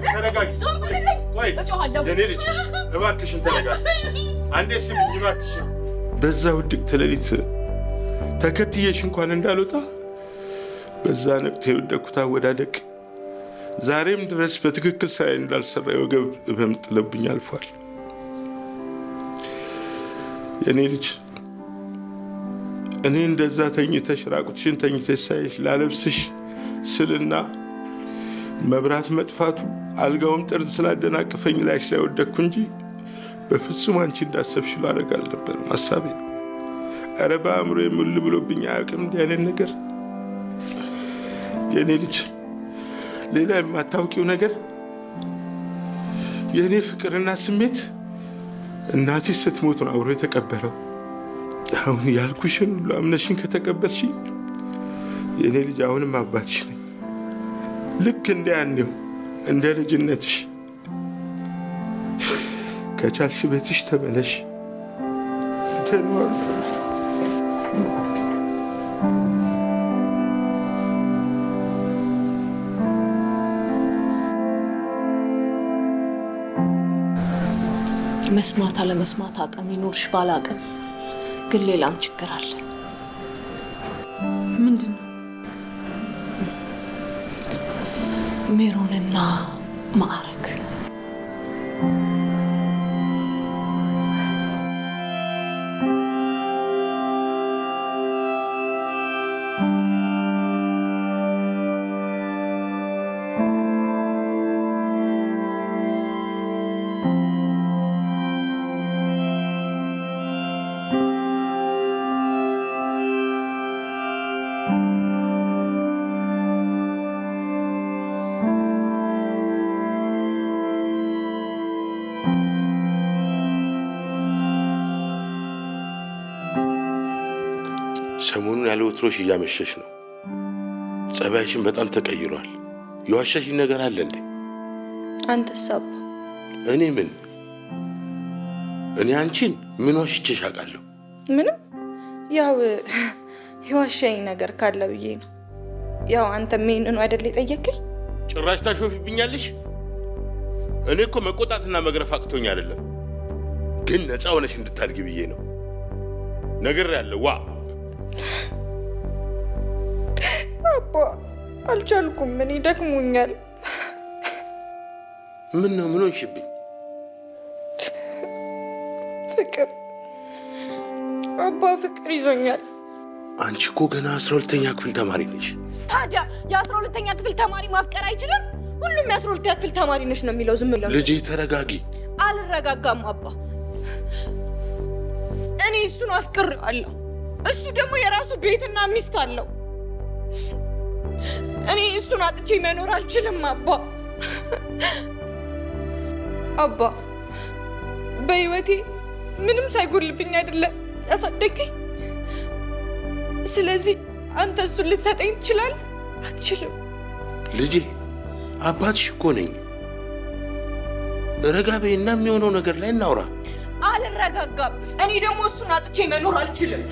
ተረጋጊ። የኔ ልጅ እባክሽን ተረጋጊ። አንዴ ስሚኝ እባክሽን። በዛ ውድቅት ሌሊት ተከትዬሽ እንኳን እንዳልወጣ በዛ ነቅት የወደቅኩት አወዳደቅ ዛሬም ድረስ በትክክል ሳይ እንዳልሰራ የወገብ ህመም ጥሎብኝ አልፏል። የኔ ልጅ እኔ እንደዛ ተኝተሽ ራቁትሽን ተኝተሽ ሳይሽ ላለብስሽ ስልና መብራት መጥፋቱ አልጋውም ጠርዝ ስላደናቀፈኝ ላይሽ ላይ ወደቅኩ እንጂ በፍጹም አንቺ እንዳሰብሽ ላደርግ አልነበረም ሀሳቤ። ኧረ በአእምሮ የሙል ብሎብኝ አያውቅም እንዲህ አይነት ነገር። የኔ ልጅ ሌላ የማታውቂው ነገር የእኔ ፍቅርና ስሜት እናቴ ስትሞት ነው አብሮ የተቀበለው። አሁን ያልኩሽን ሁሉ አምነሽን ከተቀበልሽኝ የእኔ ልጅ አሁንም አባትሽ ነኝ። ልክ እንደ ያኔው እንደ ልጅነትሽ ከቻልሽ ቤትሽ ተመለሽ። መስማት አለመስማት አቅም ይኖርሽ ባላቅም ግን ሌላም ችግር አለ። ምንድን ነው? ሜሮንና ማዕረግ ሰሞኑን ያለ ወትሮሽ እያመሸሽ ነው። ጸባይሽን በጣም ተቀይሯል። የዋሸሽኝ ነገር አለ እንዴ? አንተስ አባ? እኔ አንቺን ምን ዋሽቼሽ አውቃለሁ? ምንም። ያው የዋሸኝ ነገር ካለ ብዬ ነው። ያው አንተም ይሄንን አይደል የጠየቅኝ? ጭራሽ ታሾፊብኛለሽ። እኔ እኮ መቆጣትና መግረፍ አቅቶኝ አይደለም፣ ግን ነፃ ሆነሽ እንድታድጊ ብዬ ነው። ነግሬያለሁ። ዋ አባ አልቻልኩም። እኔ ደክሞኛል። ምን ነው? ምን ሆንሽብኝ? ፍቅር አባ፣ ፍቅር ይዞኛል። አንቺ እኮ ገና 12ኛ ክፍል ተማሪ ነሽ። ታዲያ የ12ኛ ክፍል ተማሪ ማፍቀር አይችልም? ሁሉም የ12ኛ ክፍል ተማሪ ነሽ ነው የሚለው። ዝም ብለው። ልጄ ተረጋጊ። አልረጋጋም አባ። እኔ እሱን አፍቅሬዋለሁ። እሱ ደግሞ የራሱ ቤትና ሚስት አለው። እኔ እሱን አጥቼ መኖር አልችልም አባ። አባ በህይወቴ ምንም ሳይጎልብኝ አይደለም ያሳደገኝ። ስለዚህ አንተ እሱን ልትሰጠኝ ትችላለህ? አትችልም። ልጄ አባትሽ እኮ ነኝ። ረጋ በይና የሚሆነው ነገር ላይ እናውራ። አልረጋጋም። እኔ ደግሞ እሱን አጥቼ መኖር አልችልም።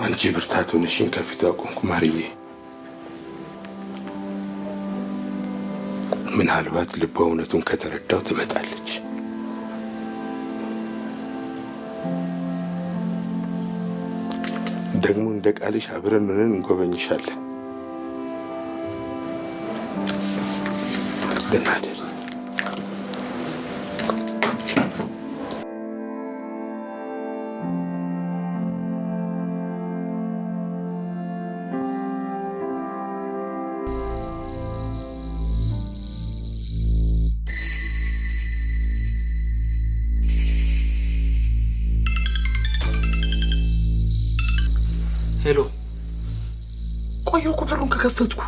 አንቺ ብርታት ሆነሽኝ ከፊቷ ቆምኩ ማርዬ። ምናልባት ልቧ እውነቱን ከተረዳው ትመጣለች። ደግሞ እንደ ቃልሽ አብረን ሆነን እንጎበኝሻለን። ደህና እደሪ። ሄሎ፣ ቆየሁ እኮ በሩን ከከፈትኩ።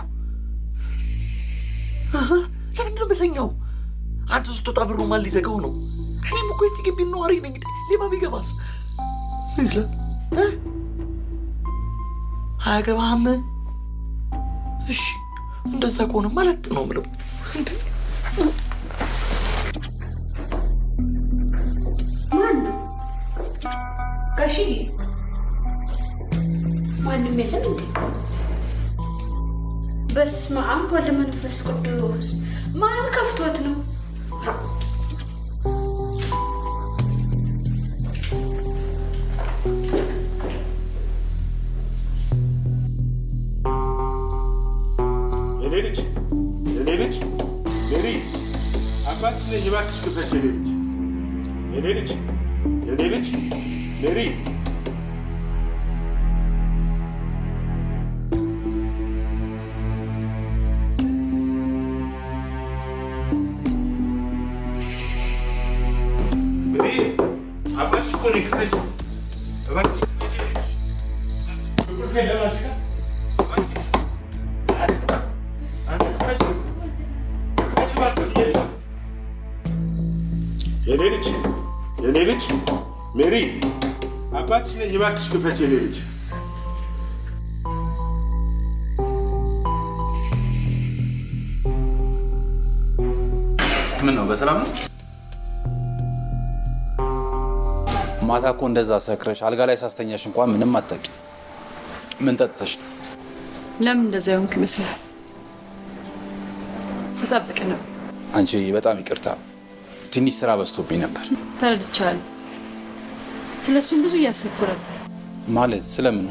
ለምንድን ነው የምተኛው? አንተ ስትወጣ በሩ ማን ሊዘጋው ነው? እኔም እኮ የዚህ ግቢ ነዋሪ ነኝ። ሌባ ቢገባስ ምን ይላል? አያገባህም? እሺ እንደዛ ከሆነ ማለት ነው የምለው። ጋሺ ማንም የለም እንዴ? በስመ አብ ወወልድ ወመንፈስ ቅዱስ። ማን ከፍቶት ነው? የኔ ልጅ ሜሪ፣ አባትሽ ነኝ። እባክሽ ክፈች። የኔ ልጅ ሜሪ። አባትሽ እኮ ነኝ። ክፈች እባክሽ። የኔ ልጅ ሜሪ፣ አባትሽ ነኝ። እባክሽ ክፈች። የኔ ልጅ ምን ነው? በሰላም ነው? ማታ እኮ እንደዛ ሰክረሽ አልጋ ላይ ሳስተኛሽ እንኳን ምንም አታውቂ። ምን ጠጥተሽ ነው? ለምን እንደዛ ይሆንክ ይመስላል? ስጠብቅ ነው። አንቺ በጣም ይቅርታ፣ ትንሽ ስራ በዝቶብኝ ነበር። ተረድቻለሁ። ስለሱም ብዙ እያሰብኩ ነበር። ማለት ስለምን?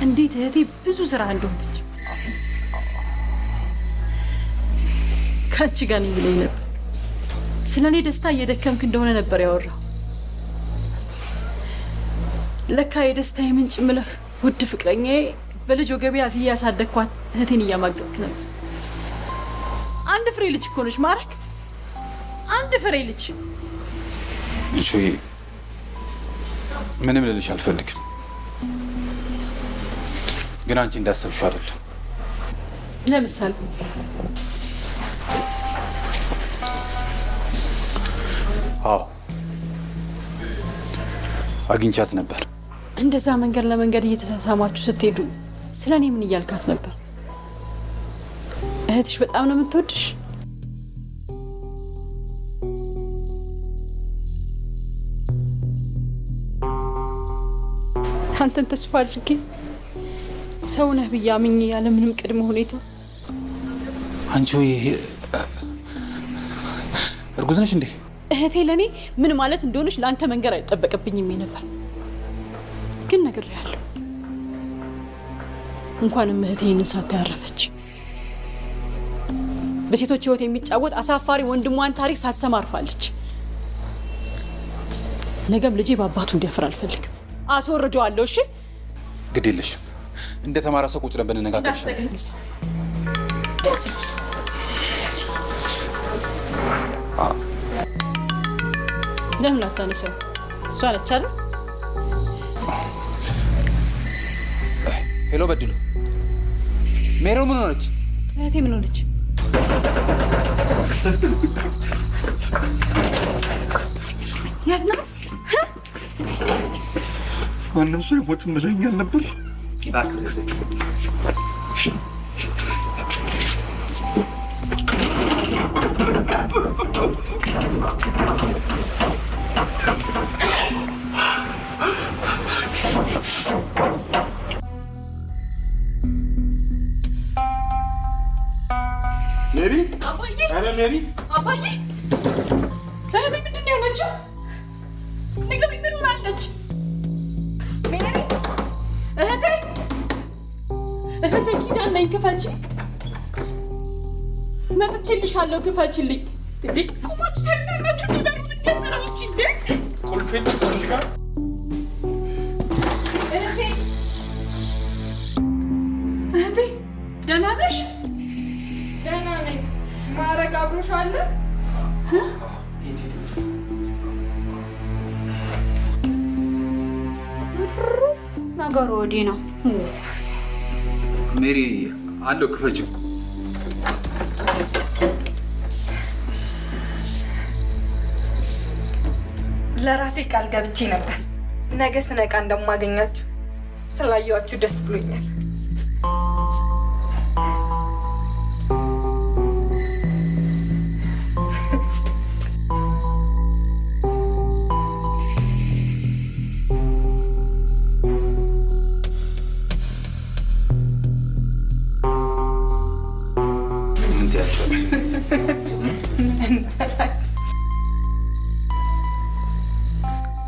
እንዴት እህቴ ብዙ ስራ እንደሆነች ከአንቺ ጋር ነኝ ብለኝ ነበር። ስለ እኔ ደስታ እየደከምክ እንደሆነ ነበር ያወራው። ለካ የደስታ የምንጭ ምለህ ውድ ፍቅረኛዬ በልጅ ወገቤ አዝዬ ያሳደግኳት እህቴን እያማገብክ ነበር። አንድ ፍሬ ልጅ እኮ ነች ማረግ፣ አንድ ፍሬ ልጅ። እሺ ምንም ልልሽ አልፈልግም፣ ግን አንቺ እንዳሰብሽው አይደለም። ለምሳሌ አዎ አግኝቻት ነበር። እንደዛ መንገድ ለመንገድ እየተሳሳማችሁ ስትሄዱ ስለ እኔ ምን እያልካት ነበር? እህትሽ በጣም ነው የምትወድሽ። አንተን ተስፋ አድርጌ ሰው ነህ ብዬ አምኜ ያለምንም ቅድመ ሁኔታ። አንቺ እርጉዝ ነሽ እንዴ? እህቴ ለእኔ ምን ማለት እንደሆነች ለአንተ መንገር አይጠበቅብኝም ነበር፣ ግን ነግሬሃለሁ። እንኳንም እህቴ ይህንን ሳታይ አረፈች። በሴቶች ህይወት የሚጫወት አሳፋሪ ወንድሟን ታሪክ ሳትሰማ አርፋለች። ነገም ልጄ በአባቱ እንዲያፍር አልፈልግም። አስወርደዋለሁ። እሺ ግድ የለሽም። እንደ ተማረ ሰው ቁጭ ብለን ብንነጋገር ይሻላል። ለምን አታነሳው? እሷ ነች አይደል? ሄሎ በድሉ፣ ሜሮ ምን ሆነች? እህቴ ምን ሆነች? የት ናት? ማንም ሰው ይሞትም ብለኛል ነበር። ሜሪ፣ ኧረ ሜሪ፣ አባዬ እህቴ ምንድን ነው የሆነችው? ንገሪኝ፣ ምን ሆናለች? ሜሪ፣ እህቴ ኪዳን ነኝ፣ ክፈቺ። መጥቼልሻለሁ፣ ክፈችልኝ። እንዴ ቁማችሁ ታናናችሁ ሊበሩ ልትገጠረች እንዴ? ቁልፌን አንቺ ጋር እህቴ ደህና ነሽ? ደህና ነኝ። ማረግ አብሮሽ አለ? ነገሩ ወዲህ ነው። ሜሪ አለው፣ ክፈችው። ለራሴ ቃል ገብቼ ነበር ነገ ስነቃ እንደማገኛችሁ። ስላየኋችሁ ደስ ብሎኛል።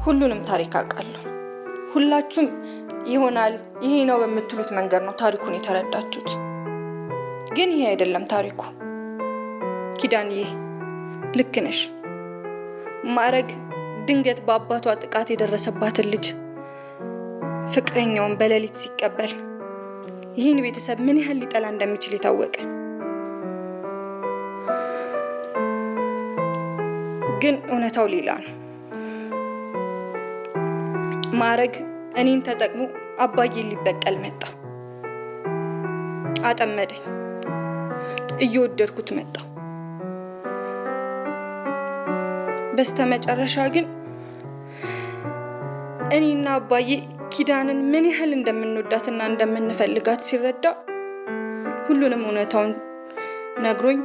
ሁሉንም ታሪክ አውቃለሁ። ሁላችሁም ይሆናል ይሄ ነው በምትሉት መንገድ ነው ታሪኩን የተረዳችሁት። ግን ይሄ አይደለም ታሪኩ። ኪዳንዬ ልክ ነሽ። ማዕረግ ድንገት በአባቷ ጥቃት የደረሰባትን ልጅ ፍቅረኛውን በሌሊት ሲቀበል ይህን ቤተሰብ ምን ያህል ሊጠላ እንደሚችል የታወቀ። ግን እውነታው ሌላ ነው። ማዕረግ እኔን ተጠቅሞ አባዬን ሊበቀል መጣ። አጠመደኝ። እየወደድኩት መጣ። በስተመጨረሻ ግን እኔና አባዬ ኪዳንን ምን ያህል እንደምንወዳትና እንደምንፈልጋት ሲረዳ ሁሉንም እውነታውን ነግሮኝ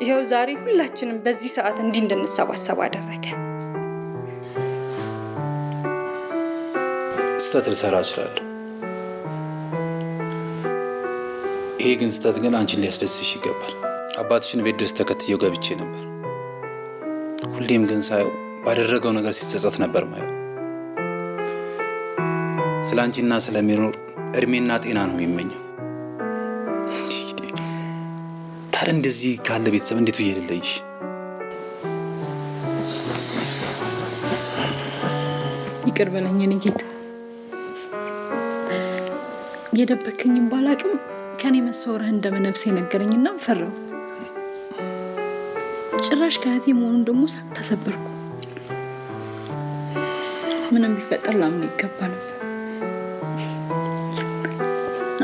ይኸው ዛሬ ሁላችንም በዚህ ሰዓት እንዲህ እንድንሰባሰብ አደረገ። ስህተት ልሰራ እችላለሁ። ይሄ ግን ስህተት ግን አንቺን ሊያስደስሽ ይገባል። አባትሽን ቤት ድረስ ተከትየው ገብቼ ነበር። ሁሌም ግን ሳየው ባደረገው ነገር ሲጸጸት ነበር ማየው። ስለ አንቺና ስለሚኖር እድሜና ጤና ነው የሚመኘው። ታዲያ እንደዚህ ካለ ቤተሰብ እንዴት ብዬ ልለይሽ? ይቅር በለኝ የኔ ጌታ። የደበከኝም ባላቅም ከኔ መሰወርህ እንደመነብሴ ነገረኝና ፈራው። ጭራሽ ከእህቴ መሆኑን ደግሞ ሳቅ ተሰበርኩ። ምንም ቢፈጠር ላምን ይገባ ነበር።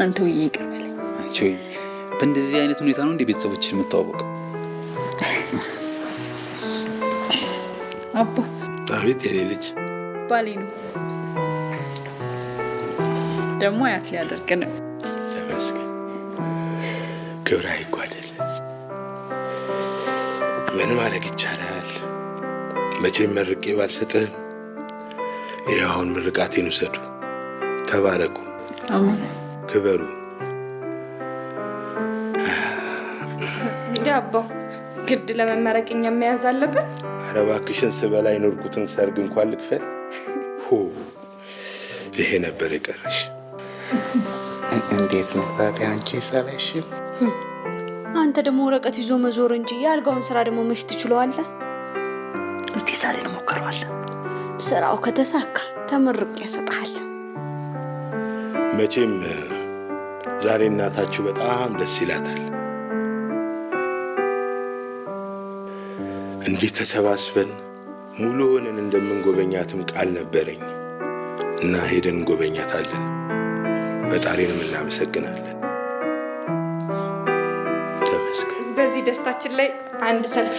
አንተ ወይ ይቅር በለኝ። አንቺ ወይ በእንደዚህ አይነት ሁኔታ ነው እንደ ቤተሰቦችን የምታወቀው? አባ አቤት የኔ ልጅ። ባሌ ነው ደግሞ አያት ሊያደርግ ነው። ተመስገን። ክብር አይጓደል። ምን ማድረግ ይቻላል? መቼም መርቄ ባልሰጥህም ይህ አሁን ምርቃቴን ውሰዱ። ተባረኩ፣ ክበሩ። አባው ግድ ለመመረቅኛ መያዝ አለብን። ኧረ እባክሽን ስበላ የኖርኩትን ሰርግ እንኳን ልክፈል። ይሄ ነበር የቀረሽ። እንዴት ነው ታዲያ አንቺ ሰለሽም? አንተ ደግሞ ወረቀት ይዞ መዞር እንጂ የአልጋውን ስራ ደግሞ መች ትችለዋለህ? እስቲ ዛሬ እንሞክረዋለን። ስራው ከተሳካ ተመርቄ እሰጥሃለሁ። መቼም ዛሬ እናታችሁ በጣም ደስ ይላታል። እንዲህ ተሰባስበን ሙሉ ሆነን እንደምንጎበኛትም ቃል ነበረኝ እና ሄደን እንጎበኛታለን። ፈጣሪንም እናመሰግናለን። ተመስገን። በዚህ ደስታችን ላይ አንድ ሰልፊ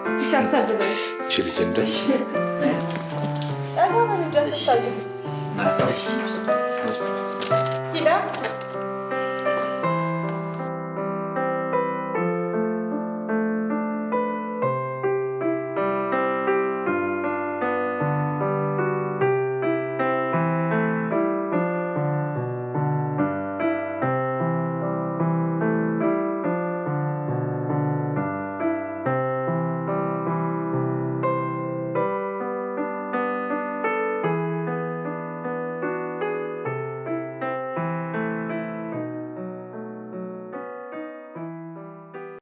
እስቲ ሳንሳደበ እቺ ልጅ እንደው